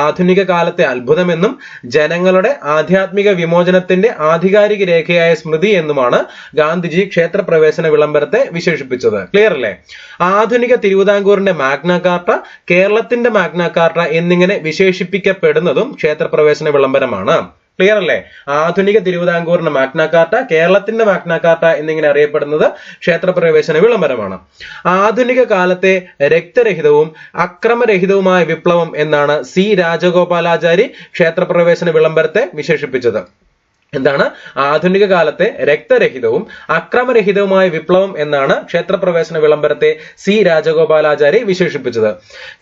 ആധുനിക കാലത്തെ അത്ഭുതം എന്നും ജനങ്ങളുടെ ആധ്യാത്മിക വിമോചനത്തിന്റെ ആധികാരിക രേഖയായ സ്മൃതി എന്നുമാണ് ഗാന്ധിജി ക്ഷേത്രപ്രവേശന വിളംബരത്തെ വിശേഷിപ്പിച്ചത്. ക്ലിയർ അല്ലേ? ആധുനിക തിരുവിതാംകൂറിന്റെ മാഗ്ന കാർട്ട, കേരളത്തിന്റെ മാഗ്ന കാർട്ട എന്നിങ്ങനെ വിശേഷിപ്പിക്കപ്പെടുന്നതും ക്ഷേത്രപ്രവേശന വിളംബരമാണ്. ക്ലിയർ അല്ലേ? ആധുനിക തിരുവിതാംകൂറിന്റെ മാഗ്ന കാർട്ട, കേരളത്തിന്റെ മാഗ്ന കാർട്ട എന്നിങ്ങനെ അറിയപ്പെടുന്നത് ക്ഷേത്രപ്രവേശന വിളംബരമാണ്. ആധുനിക കാലത്തെ രക്തരഹിതവും അക്രമരഹിതവുമായ വിപ്ലവം എന്നാണ് C രാജഗോപാലാചാരി ക്ഷേത്രപ്രവേശന വിളംബരത്തെ വിശേഷിപ്പിച്ചത്. എന്താണ്? ആധുനിക കാലത്തെ രക്തരഹിതവും അക്രമരഹിതവുമായ വിപ്ലവം എന്നാണ് ക്ഷേത്രപ്രവേശന വിളംബരത്തെ C രാജഗോപാലാചാരി വിശേഷിപ്പിച്ചത്.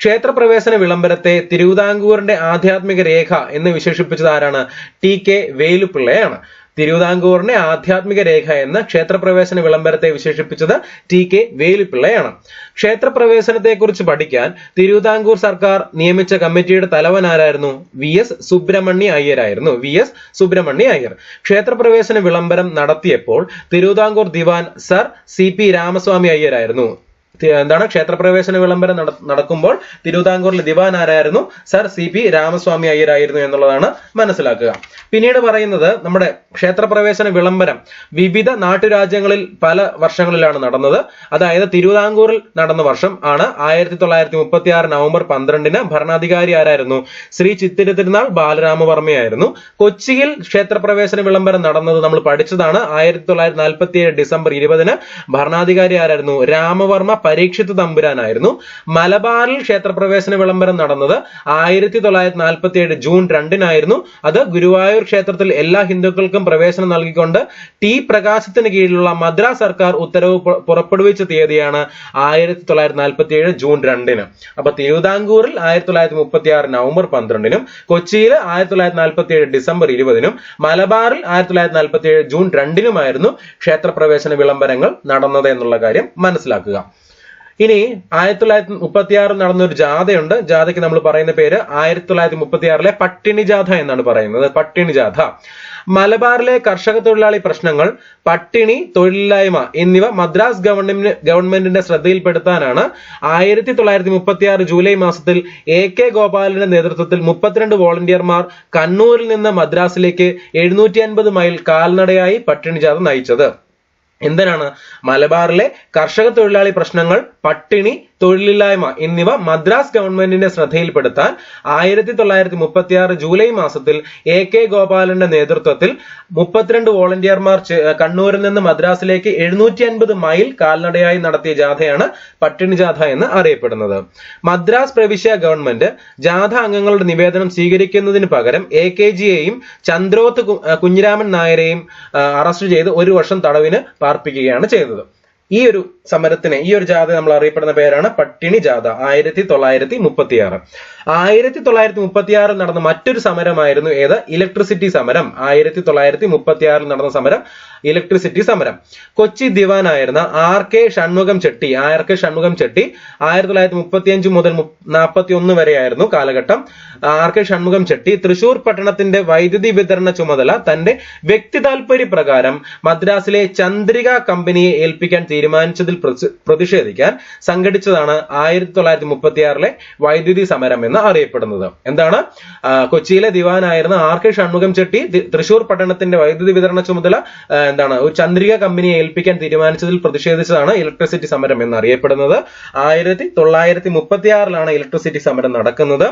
ക്ഷേത്രപ്രവേശന വിളംബരത്തെ തിരുവിതാംകൂറിന്റെ ആധ്യാത്മിക രേഖ എന്ന് വിശേഷിപ്പിച്ചത് ആരാണ്? TK വേലുപ്പിള്ളയാണ്. തിരുവിതാംകൂറിന്റെ ആധ്യാത്മിക രേഖ എന്ന് ക്ഷേത്രപ്രവേശന വിളംബരത്തെ വിശേഷിപ്പിച്ചത് TK വേലുപ്പിള്ളയാണ്. ക്ഷേത്രപ്രവേശനത്തെ കുറിച്ച് പഠിക്കാൻ തിരുവിതാംകൂർ സർക്കാർ നിയമിച്ച കമ്മിറ്റിയുടെ തലവൻ ആരായിരുന്നു? VS സുബ്രഹ്മണ്യ അയ്യരായിരുന്നു. VS സുബ്രഹ്മണ്യ അയ്യർ. ക്ഷേത്രപ്രവേശന വിളംബരം നടത്തിയപ്പോൾ തിരുവിതാംകൂർ ദിവാൻ സർ CP രാമസ്വാമി അയ്യരായിരുന്നു. എന്താണ്? ക്ഷേത്രപ്രവേശന വിളംബരം നടക്കുമ്പോൾ തിരുവിതാംകൂറിലെ ദിവാൻ ആരായിരുന്നു? സർ CP രാമസ്വാമി അയ്യരായിരുന്നു എന്നുള്ളതാണ് മനസ്സിലാക്കുക. പിന്നീട് പറയുന്നത് നമ്മുടെ ക്ഷേത്രപ്രവേശന വിളംബരം വിവിധ നാട്ടുരാജ്യങ്ങളിൽ പല വർഷങ്ങളിലാണ് നടന്നത്. അതായത് തിരുവിതാംകൂറിൽ നടന്ന വർഷം ആണ് 1936 നവംബർ 12 ഭരണാധികാരി ആരായിരുന്നു? ശ്രീ ചിത്തിര തിരുനാൾ ബാലരാമവർമ്മയായിരുന്നു. കൊച്ചിയിൽ ക്ഷേത്രപ്രവേശന വിളംബരം നടന്നത് നമ്മൾ പഠിച്ചതാണ്. 1947 ഡിസംബർ 20 ഭരണാധികാരി ആരായിരുന്നു? രാമവർമ്മ പരീക്ഷിത് തമ്പുരാനായിരുന്നു. മലബാറിൽ ക്ഷേത്രപ്രവേശന വിളംബരം നടന്നത് 1947 ജൂൺ 2 അത് ഗുരുവായൂർ ക്ഷേത്രത്തിൽ എല്ലാ ഹിന്ദുക്കൾക്കും പ്രവേശനം നൽകിക്കൊണ്ട് T പ്രകാശത്തിന് കീഴിലുള്ള മദ്രാസ് സർക്കാർ ഉത്തരവ് പുറപ്പെടുവിച്ച തീയതിയാണ് 1947 ജൂൺ 2. അപ്പൊ തിരുവിതാംകൂറിൽ 1936 നവംബർ 12 കൊച്ചിയിൽ 1947 ഡിസംബർ 20 മലബാറിൽ 1947 ജൂൺ 2 ക്ഷേത്രപ്രവേശന വിളംബരങ്ങൾ നടന്നത് എന്നുള്ള കാര്യം മനസ്സിലാക്കുക. ഇനി 1936 നടന്ന ഒരു ജാഥയുണ്ട്. ജാഥയ്ക്ക് നമ്മൾ പറയുന്ന പേര് 1936 പട്ടിണി ജാഥ എന്നാണ് പറയുന്നത്. പട്ടിണി ജാഥ. മലബാറിലെ കർഷക തൊഴിലാളി പ്രശ്നങ്ങൾ, പട്ടിണി, തൊഴിലില്ലായ്മ എന്നിവ മദ്രാസ് ഗവൺമെന്റിന്റെ ശ്രദ്ധയിൽപ്പെടുത്താനാണ് 1936 ജൂലൈ മാസത്തിൽ AK ഗോപാലന്റെ നേതൃത്വത്തിൽ 32 വോളണ്ടിയർമാർ കണ്ണൂരിൽ നിന്ന് മദ്രാസിലേക്ക് 750 മൈൽ കാൽനടയായി പട്ടിണി ജാഥ നയിച്ചത്. എന്തിനാണ്? മലബാറിലെ കർഷക തൊഴിലാളി പ്രശ്നങ്ങൾ, പട്ടിണി, തൊഴിലില്ലായ്മ എന്നിവ മദ്രാസ് ഗവൺമെന്റിന്റെ ശ്രദ്ധയിൽപ്പെടുത്താൻ 1936 ജൂലൈ മാസത്തിൽ AK ഗോപാലന്റെ നേതൃത്വത്തിൽ 32 വോളണ്ടിയർമാർ കണ്ണൂരിൽ നിന്ന് മദ്രാസിലേക്ക് 750 മൈൽ കാൽനടയായി നടത്തിയ ജാഥയാണ് പട്ടിണി ജാഥ എന്ന് അറിയപ്പെടുന്നത്. മദ്രാസ് പ്രവിശ്യ ഗവൺമെന്റ് ജാഥ അംഗങ്ങളുടെ നിവേദനം സ്വീകരിക്കുന്നതിന് പകരം AKGയെയും ചന്ദ്രോത്ത് കുഞ്ഞിരാമൻ നായരെയും അറസ്റ്റ് ചെയ്ത് 1 വർഷം തടവിന് പാർപ്പിക്കുകയാണ് ചെയ്തത്. ഈ ഒരു സമരത്തിന്, ഈ ഒരു ജാഥ നമ്മൾ അറിയപ്പെടുന്ന പേരാണ് പട്ടിണി ജാഥ. 1936 1936 നടന്ന മറ്റൊരു സമരമായിരുന്നു ഏത്? ഇലക്ട്രിസിറ്റി സമരം. 1936 നടന്ന സമരം ഇലക്ട്രിസിറ്റി സമരം. കൊച്ചി ദിവാനായിരുന്ന RK ഷൺമുഖം ചെട്ടി 1935 മുതൽ 41 വരെയായിരുന്നു കാലഘട്ടം. RK ഷൺമുഖം ചെട്ടി തൃശൂർ പട്ടണത്തിന്റെ വൈദ്യുതി വിതരണ ചുമതല തന്റെ വ്യക്തി താൽപര്യ പ്രകാരം മദ്രാസിലെ ചന്ദ്രിക കമ്പനിയെ ഏൽപ്പിക്കാൻ തീരുമാനിച്ചതിൽ പ്രതിഷേധിക്കാൻ സംഘടിച്ചതാണ് 1936 വൈദ്യുതി സമരം എന്ന് അറിയപ്പെടുന്നത്. എന്താണ്? കൊച്ചിയിലെ ദിവാനായിരുന്ന ആർ കെ ഷൺമുഖം ചെട്ടി തൃശൂർ പട്ടണത്തിന്റെ വൈദ്യുതി വിതരണ ചുമതല ഒരു ചന്ദ്രിക കമ്പനിയെ ഏൽപ്പിക്കാൻ തീരുമാനിച്ചതിൽ പ്രതിഷേധിച്ചതാണ് ഇലക്ട്രിസിറ്റി സമരം എന്ന് അറിയപ്പെടുന്നത്. 1936 ഇലക്ട്രിസിറ്റി സമരം നടക്കുന്നത്.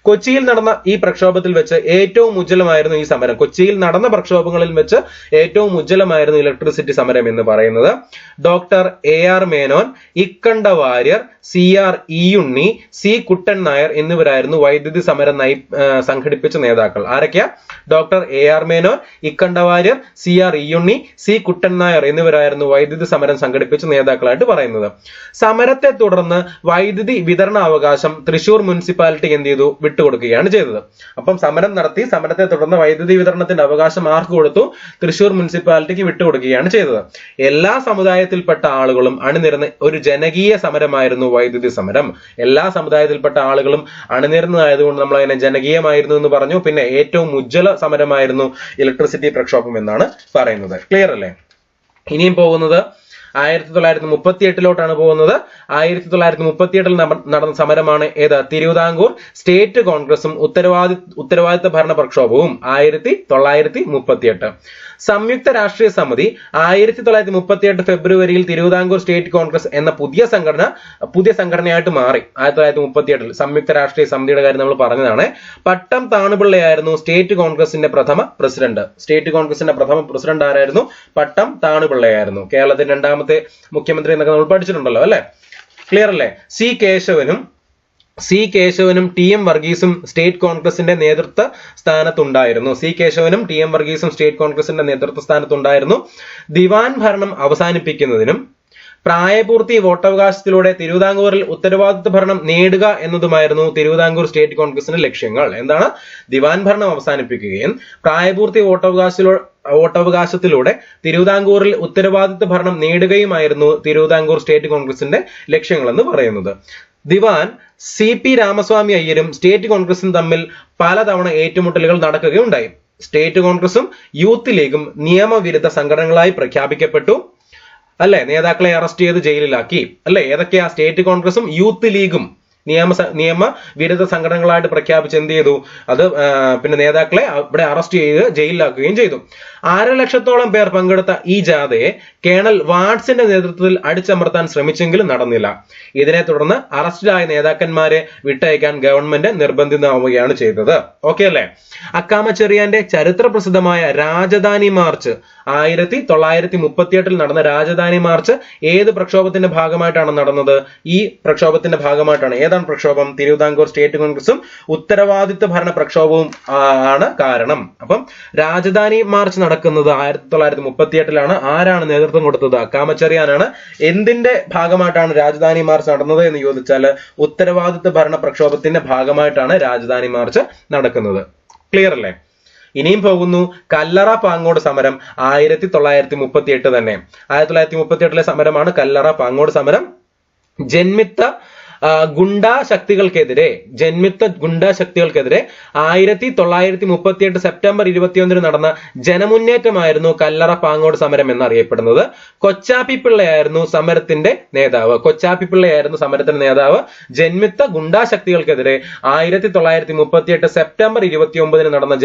കൊച്ചിയിൽ നടന്ന ഈ പ്രക്ഷോഭത്തിൽ വെച്ച് ഏറ്റവും ഉജ്ജ്വലമായിരുന്നു ഈ സമരം. കൊച്ചിയിൽ നടന്ന പ്രക്ഷോഭങ്ങളിൽ വെച്ച് ഏറ്റവും ഉജ്ജ്വലമായിരുന്നു ഇലക്ട്രിസിറ്റി സമരം എന്ന് പറയുന്നത്. ഡോക്ടർ AR മേനോൻ, ഇക്കണ്ട വാര്യർ, CR ഈയുണ്ണി, C കുട്ടൻ നായർ എന്നിവരായിരുന്നു വൈദ്യുതി സമരം സംഘടിപ്പിച്ച നേതാക്കൾ. ആരൊക്കെയാ? ഡോക്ടർ AR മേനോൻ, ഇക്കണ്ട വാര്യർ, CR ഈയുണ്ണി, C കുട്ടൻ നായർ എന്നിവരായിരുന്നു വൈദ്യുതി സമരം സംഘടിപ്പിച്ച നേതാക്കളായിട്ട് പറയുന്നത്. സമരത്തെ തുടർന്ന് വൈദ്യുതി വിതരണ അവകാശം തൃശൂർ മുനിസിപ്പാലിറ്റിക്ക് എന്ത് ചെയ്തു? വിട്ടുകൊടുക്കുകയാണ് ചെയ്തത്. അപ്പം സമരം നടത്തി, സമരത്തെ തുടർന്ന് വൈദ്യുതി വിതരണത്തിന്റെ അവകാശം ആർക്ക് കൊടുത്തു? തൃശൂർ മുനിസിപ്പാലിറ്റിക്ക് വിട്ടുകൊടുക്കുകയാണ് ചെയ്തത്. എല്ലാ സമുദായത്തിൽപ്പെട്ട ആളുകളും അണിനിരന്ന ഒരു ജനകീയ സമരമായിരുന്നു വൈദ്യുതി സമരം. എല്ലാ സമുദായത്തിൽപ്പെട്ട ആളുകളും അണിനിരന്നതായതുകൊണ്ട് നമ്മൾ അതിനെ ജനകീയമായിരുന്നു എന്ന് പറഞ്ഞു. പിന്നെ ഏറ്റവും ഉജ്ജ്വല സമരമായിരുന്നു ഇലക്ട്രിസിറ്റി പ്രക്ഷോഭം എന്നാണ് പറയുന്നത്. ക്ലിയർ അല്ലേ? ഇനിയും പോകുന്നത് 1938 പോകുന്നത്. 1938 നടന്ന സമരമാണ് ഏത്? തിരുവിതാംകൂർ സ്റ്റേറ്റ് കോൺഗ്രസും ഉത്തരവാദിത്ത ഭരണ പ്രക്ഷോഭവും 1938. സംയുക്ത രാഷ്ട്രീയ സമിതി 1938 ഫെബ്രുവരിയിൽ തിരുവിതാംകൂർ സ്റ്റേറ്റ് കോൺഗ്രസ് എന്ന പുതിയ സംഘടനയായിട്ട് മാറി. 1938 സംയുക്ത രാഷ്ട്രീയ സമിതിയുടെ കാര്യം നമ്മൾ പറഞ്ഞതാണ്. പട്ടം താണുപിള്ളയായിരുന്നു സ്റ്റേറ്റ് കോൺഗ്രസിന്റെ പ്രഥമ പ്രസിഡന്റ്. സ്റ്റേറ്റ് കോൺഗ്രസിന്റെ പ്രഥമ പ്രസിഡന്റ് ആരായിരുന്നു? പട്ടം താണുപിള്ളയായിരുന്നു. കേരളത്തിന്റെ രണ്ടാമത്തെ മുഖ്യമന്ത്രി എന്നൊക്കെ നമ്മൾ പഠിച്ചിട്ടുണ്ടല്ലോ അല്ലെ? ക്ലിയർ അല്ലേ? സി കേശവനും TM വർഗീസും സ്റ്റേറ്റ് കോൺഗ്രസിന്റെ നേതൃത്വ സ്ഥാനത്തുണ്ടായിരുന്നു. ദിവാൻ ഭരണം അവസാനിപ്പിക്കുന്നതിനും പ്രായപൂർത്തി വോട്ടവകാശത്തിലൂടെ തിരുവിതാംകൂറിൽ ഉത്തരവാദിത്വ ഭരണം നേടുക എന്നതുമായിരുന്നു തിരുവിതാംകൂർ സ്റ്റേറ്റ് കോൺഗ്രസിന്റെ ലക്ഷ്യങ്ങൾ. എന്താണ്? ദിവാൻ ഭരണം അവസാനിപ്പിക്കുകയും പ്രായപൂർത്തി വോട്ടവകാശത്തിലൂടെ തിരുവിതാംകൂറിൽ ഉത്തരവാദിത്വ ഭരണം നേടുകയുമായിരുന്നു തിരുവിതാംകൂർ സ്റ്റേറ്റ് കോൺഗ്രസിന്റെ ലക്ഷ്യങ്ങൾ എന്ന് പറയുന്നത്. ദിവാൻ CP രാമസ്വാമി അയ്യരും സ്റ്റേറ്റ് കോൺഗ്രസും തമ്മിൽ പലതവണ ഏറ്റുമുട്ടലുകൾ നടക്കുകയുണ്ടായി. സ്റ്റേറ്റ് കോൺഗ്രസും യൂത്ത് ലീഗും നിയമവിരുദ്ധ സംഘടനകളായി പ്രഖ്യാപിക്കപ്പെട്ടു അല്ലെ? നേതാക്കളെ അറസ്റ്റ് ചെയ്ത് ജയിലിലാക്കി അല്ലെ? ഏതൊക്കെയാ? സ്റ്റേറ്റ് കോൺഗ്രസും യൂത്ത് ലീഗും നിയമവിരുദ്ധ സംഘടനകളായിട്ട് പ്രഖ്യാപിച്ച് എന്ത് ചെയ്തു? അത് പിന്നെ നേതാക്കളെ ഇവിടെ അറസ്റ്റ് ചെയ്ത് ജയിലിലാക്കുകയും ചെയ്തു. 1.5 ലക്ഷത്തോളം പേർ പങ്കെടുത്ത ഈ ജാഥയെ കേണൽ വാട്സിന്റെ നേതൃത്വത്തിൽ അടിച്ചമർത്താൻ ശ്രമിച്ചെങ്കിലും നടന്നില്ല. ഇതിനെ തുടർന്ന് അറസ്റ്റിലായ നേതാക്കന്മാരെ വിട്ടയക്കാൻ ഗവൺമെന്റ് നിർബന്ധിതമാവുകയാണ് ചെയ്തത്. ഓക്കെ അല്ലെ? അക്കാമ ചെറിയാന്റെ ചരിത്ര പ്രസിദ്ധമായ രാജധാനി മാർച്ച് 1938 നടന്ന രാജധാനി മാർച്ച് ഏത് പ്രക്ഷോഭത്തിന്റെ ഭാഗമായിട്ടാണ് നടന്നത്? ഈ പ്രക്ഷോഭത്തിന്റെ ഭാഗമായിട്ടാണ്. ഏതാണ് പ്രക്ഷോഭം? തിരുവിതാംകൂർ സ്റ്റേറ്റ് കോൺഗ്രസും ഉത്തരവാദിത്വ ഭരണ പ്രക്ഷോഭവും ആണ് കാരണം. അപ്പം രാജധാനി മാർച്ച് നടക്കുന്നത് 1938 ആരാണ് നേതൃത്വം കൊടുത്തത്? അക്കാമ ചെറിയാനാണ്. എന്തിന്റെ ഭാഗമായിട്ടാണ് രാജധാനി മാർച്ച് നടന്നത് എന്ന് ചോദിച്ചാൽ ഉത്തരവാദിത്വ ഭരണ പ്രക്ഷോഭത്തിന്റെ ഭാഗമായിട്ടാണ് രാജധാനി മാർച്ച് നടക്കുന്നത്. ക്ലിയർ അല്ലേ? ഇനിയും പോകുന്നു കല്ലറ പാങ്ങോട് സമരം 1938 തന്നെ. 1938 സമരമാണ് കല്ലറ പാങ്ങോട് സമരം. ജന്മിത്ത ഗുണ്ടാ ശക്തികൾക്കെതിരെ 1938 സെപ്റ്റംബർ 21 നടന്ന ജനമുന്നേറ്റമായിരുന്നു കല്ലറ പാങ്ങോട് സമരം എന്നറിയപ്പെടുന്നത്. കൊച്ചാപ്പിപ്പിള്ളയായിരുന്നു സമരത്തിന്റെ നേതാവ്. ജന്മിത്ത ഗുണ്ടാ ശക്തികൾക്കെതിരെ 1938 സെപ്റ്റംബർ 29 നടന്ന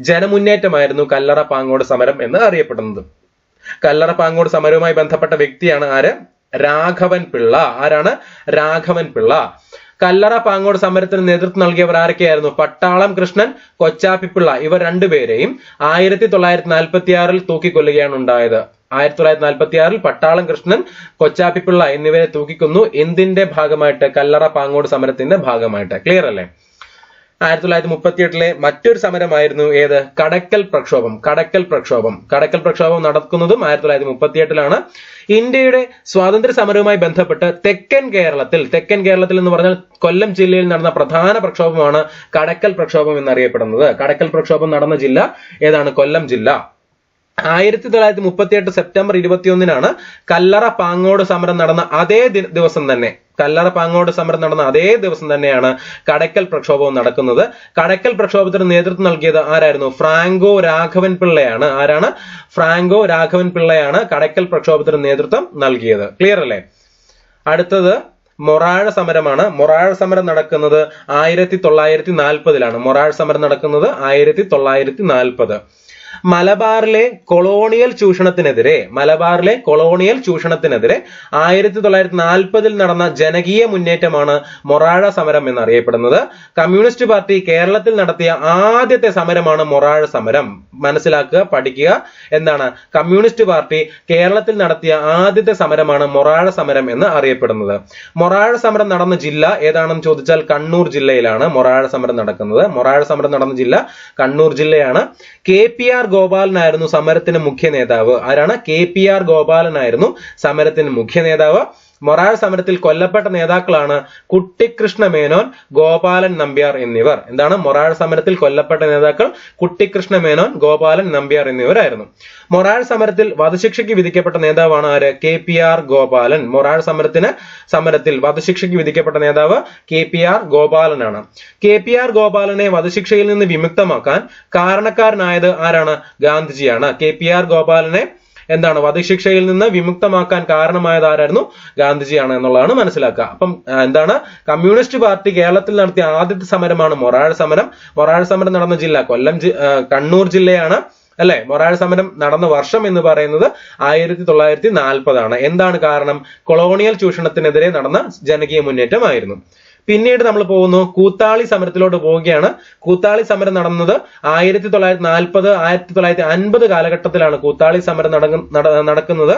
ജനമുന്നേറ്റമായിരുന്നു കല്ലറ പാങ്ങോട് സമരം എന്ന് അറിയപ്പെടുന്നത്. കല്ലറ പാങ്ങോട് സമരവുമായി ബന്ധപ്പെട്ട വ്യക്തിയാണ് ആര്? രാഘവൻ പിള്ള. ആരാണ്? രാഘവൻ പിള്ള. കല്ലറ പാങ്ങോട് സമരത്തിന് നേതൃത്വം നൽകിയവർ ആരൊക്കെയായിരുന്നു? പട്ടാളം കൃഷ്ണൻ, കൊച്ചാപ്പിപ്പിള്ള. ഇവർ രണ്ടുപേരെയും 1946 തൂക്കിക്കൊല്ലുകയാണ് ഉണ്ടായത്. 1946 പട്ടാളം കൃഷ്ണൻ, കൊച്ചാപ്പിപ്പിള്ള എന്നിവരെ തൂക്കിക്കൊന്നു. എന്തിന്റെ ഭാഗമായിട്ട്? കല്ലറ പാങ്ങോട് സമരത്തിന്റെ ഭാഗമായിട്ട്. ക്ലിയർ അല്ലേ? 1938 മറ്റൊരു സമരമായിരുന്നു ഏത്? കടക്കൽ പ്രക്ഷോഭം നടക്കുന്നതും 1938 ഇന്ത്യയുടെ സ്വാതന്ത്ര്യ സമരവുമായി ബന്ധപ്പെട്ട് തെക്കൻ കേരളത്തിൽ എന്ന് പറഞ്ഞാൽ കൊല്ലം ജില്ലയിൽ നടന്ന പ്രധാന പ്രക്ഷോഭമാണ് കടക്കൽ പ്രക്ഷോഭം എന്നറിയപ്പെടുന്നത്. കടക്കൽ പ്രക്ഷോഭം നടന്ന ജില്ല ഏതാണ്? കൊല്ലം ജില്ല. 1938 സെപ്റ്റംബർ 21 കല്ലറ പാങ്ങോട് സമരം നടന്ന അതേ ദിവസം തന്നെയാണ് കടക്കൽ പ്രക്ഷോഭവും നടക്കുന്നത്. കടക്കൽ പ്രക്ഷോഭത്തിന് നേതൃത്വം നൽകിയത് ആരായിരുന്നു? ഫ്രാങ്കോ രാഘവൻ പിള്ളയാണ്. ആരാണ്? ഫ്രാങ്കോ രാഘവൻ പിള്ളയാണ് കടക്കൽ പ്രക്ഷോഭത്തിന് നേതൃത്വം നൽകിയത്. ക്ലിയർ അല്ലേ? അടുത്തത് മൊറാഴ സമരമാണ്. മൊറാഴ സമരം നടക്കുന്നത് 1940-ലാണ്. മൊറാഴ സമരം നടക്കുന്നത് 1940. മലബാറിലെ കൊളോണിയൽ ചൂഷണത്തിനെതിരെ 1940 നടന്ന ജനകീയ മുന്നേറ്റമാണ് മൊറാഴ സമരം എന്നറിയപ്പെടുന്നത്. കമ്മ്യൂണിസ്റ്റ് പാർട്ടി കേരളത്തിൽ നടത്തിയ ആദ്യത്തെ സമരമാണ് മൊറാഴ സമരം. മനസ്സിലാക്കുക, പഠിക്കുക. എന്താണ്? കമ്മ്യൂണിസ്റ്റ് പാർട്ടി കേരളത്തിൽ നടത്തിയ ആദ്യത്തെ സമരമാണ് മൊറാഴ സമരം എന്ന് അറിയപ്പെടുന്നത്. മൊറാഴ സമരം നടന്ന ജില്ല ഏതാണെന്ന് ചോദിച്ചാൽ കണ്ണൂർ ജില്ലയിലാണ് മൊറാഴ സമരം നടക്കുന്നത്. മൊറാഴ സമരം നടന്ന ജില്ല കണ്ണൂർ ജില്ലയാണ്. KPR ഗോപാലനായിരുന്നു സമരത്തിന് മുഖ്യ നേതാവ്. ആരാണ്? KPR ഗോപാലനായിരുന്നു സമരത്തിന് മുഖ്യ നേതാവ്. മൊറാഴ സമരത്തിൽ കൊല്ലപ്പെട്ട നേതാക്കളാണ് കുട്ടിക്കൃഷ്ണ മേനോൻ, ഗോപാലൻ നമ്പ്യാർ എന്നിവർ. എന്താണ്? മൊറാഴ സമരത്തിൽ കൊല്ലപ്പെട്ട നേതാക്കൾ കുട്ടിക്കൃഷ്ണ മേനോൻ, ഗോപാലൻ നമ്പ്യാർ എന്നിവരായിരുന്നു. മൊറാഴ സമരത്തിൽ വധശിക്ഷയ്ക്ക് വിധിക്കപ്പെട്ട നേതാവാണ് ആര്? KPR ഗോപാലൻ. മൊറാഴ സമരത്തിൽ വധശിക്ഷയ്ക്ക് വിധിക്കപ്പെട്ട നേതാവ് KPR ഗോപാലനാണ്. KPR ഗോപാലനെ വധശിക്ഷയിൽ നിന്ന് വിമുക്തമാക്കാൻ കാരണക്കാരനായത് ആരാണ്? ഗാന്ധിജിയാണ്. KPR ഗോപാലനെ എന്താണ് വധശിക്ഷയിൽ നിന്ന് വിമുക്തമാക്കാൻ കാരണമായത് ആരായിരുന്നു? ഗാന്ധിജിയാണ് എന്നുള്ളതാണ് മനസ്സിലാക്കുക. അപ്പം എന്താണ്? കമ്മ്യൂണിസ്റ്റ് പാർട്ടി കേരളത്തിൽ നടത്തിയ ആദ്യത്തെ സമരമാണ് മൊറാഴ സമരം. മൊറാഴ സമരം നടന്ന ജില്ല കണ്ണൂർ ജില്ലയാണ് അല്ലെ? മൊറാഴ സമരം നടന്ന വർഷം എന്ന് പറയുന്നത് 1940 എന്താണ് കാരണം? കൊളോണിയൽ ചൂഷണത്തിനെതിരെ നടന്ന ജനകീയ മുന്നേറ്റമായിരുന്നു. പിന്നീട് നമ്മൾ പോകുന്നു കൂത്താളി സമരത്തിലോട്ട് പോവുകയാണ്. കൂത്താളി സമരം നടന്നത് 1940-1950 കാലഘട്ടത്തിലാണ് കൂത്താളി സമരം നടക്കുന്നത്.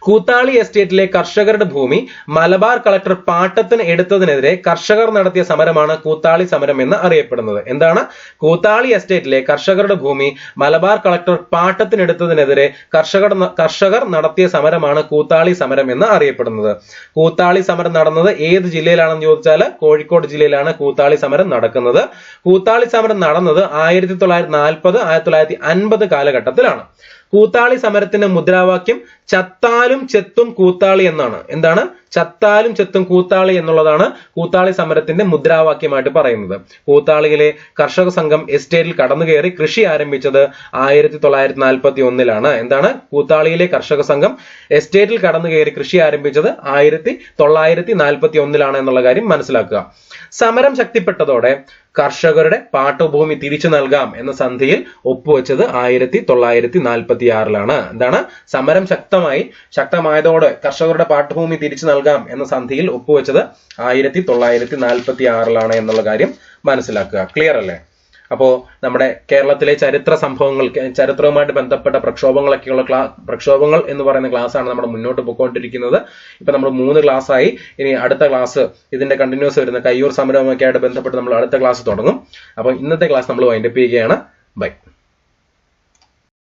കൂത്താളി എസ്റ്റേറ്റിലെ കർഷകരുടെ ഭൂമി മലബാർ കളക്ടർ പാട്ടത്തിന് എടുത്തതിനെതിരെ കർഷകർ നടത്തിയ സമരമാണ് കൂത്താളി സമരം എന്ന് അറിയപ്പെടുന്നത്. എന്താണ്? കൂത്താളി എസ്റ്റേറ്റിലെ കർഷകരുടെ ഭൂമി മലബാർ കളക്ടർ പാട്ടത്തിന് എടുത്തതിനെതിരെ കർഷകർ നടത്തിയ സമരമാണ് കൂത്താളി സമരം എന്ന് അറിയപ്പെടുന്നത്. കൂത്താളി സമരം നടന്നത് ഏത് ജില്ലയിലാണെന്ന് ചോദിച്ചാൽ കോഴിക്കോട് ജില്ലയിലാണ് കൂത്താളി സമരം നടക്കുന്നത്. കൂത്താളി സമരം നടന്നത് 1940-1950 കാലഘട്ടത്തിലാണ്. കൂത്താളി സമരത്തിന്റെ മുദ്രാവാക്യം ചത്താലും ചെത്തും കൂത്താളി എന്നാണ്. എന്താണ്? ചത്താലും ചെത്തും കൂത്താളി എന്നുള്ളതാണ് കൂത്താളി സമരത്തിന്റെ മുദ്രാവാക്യമായിട്ട് പറയുന്നത്. കൂത്താളിയിലെ കർഷക സംഘം എസ്റ്റേറ്റിൽ കടന്നുകയറി കൃഷി ആരംഭിച്ചത് 1941-ലാണ്. എന്താണ്? കൂത്താളിയിലെ കർഷക സംഘം എസ്റ്റേറ്റിൽ കടന്നുകയറി കൃഷി ആരംഭിച്ചത് 1941-ലാണ് എന്നുള്ള കാര്യം മനസ്സിലാക്കുക. സമരം ശക്തിപ്പെട്ടതോടെ കർഷകരുടെ പാട്ടഭൂമി തിരിച്ചു നൽകാം എന്ന സന്ധിയിൽ ഒപ്പുവെച്ചത് 1946-ലാണ്. എന്താണ്? സമരം ശക്തമായതോടെ കർഷകരുടെ പാട്ടഭൂമി തിരിച്ചു നൽകാം എന്ന സന്ധിയിൽ ഒപ്പുവെച്ചത് 1946-ലാണ് എന്നുള്ള കാര്യം മനസ്സിലാക്കുക. ക്ലിയർ അല്ലേ? അപ്പോ നമ്മുടെ കേരളത്തിലെ ചരിത്ര സംഭവങ്ങൾ, ചരിത്രവുമായിട്ട് ബന്ധപ്പെട്ട പ്രക്ഷോഭങ്ങൾ എന്ന് പറയുന്ന ക്ലാസ് ആണ് നമ്മൾ മുന്നോട്ട് പോയിക്കൊണ്ടിരിക്കുന്നത്. ഇപ്പൊ നമ്മൾ 3 ക്ലാസ് ആയി. ഇനി അടുത്ത ക്ലാസ് ഇതിന്റെ കണ്ടിന്യൂസ് വരുന്ന കയ്യൂർ സമരവുമൊക്കെ ആയിട്ട് ബന്ധപ്പെട്ട് നമ്മൾ അടുത്ത ക്ലാസ് തുടങ്ങും. അപ്പൊ ഇന്നത്തെ ക്ലാസ് നമ്മൾ വൈൻഡപ്പ് ചെയ്യുകയാണ്. ബൈ.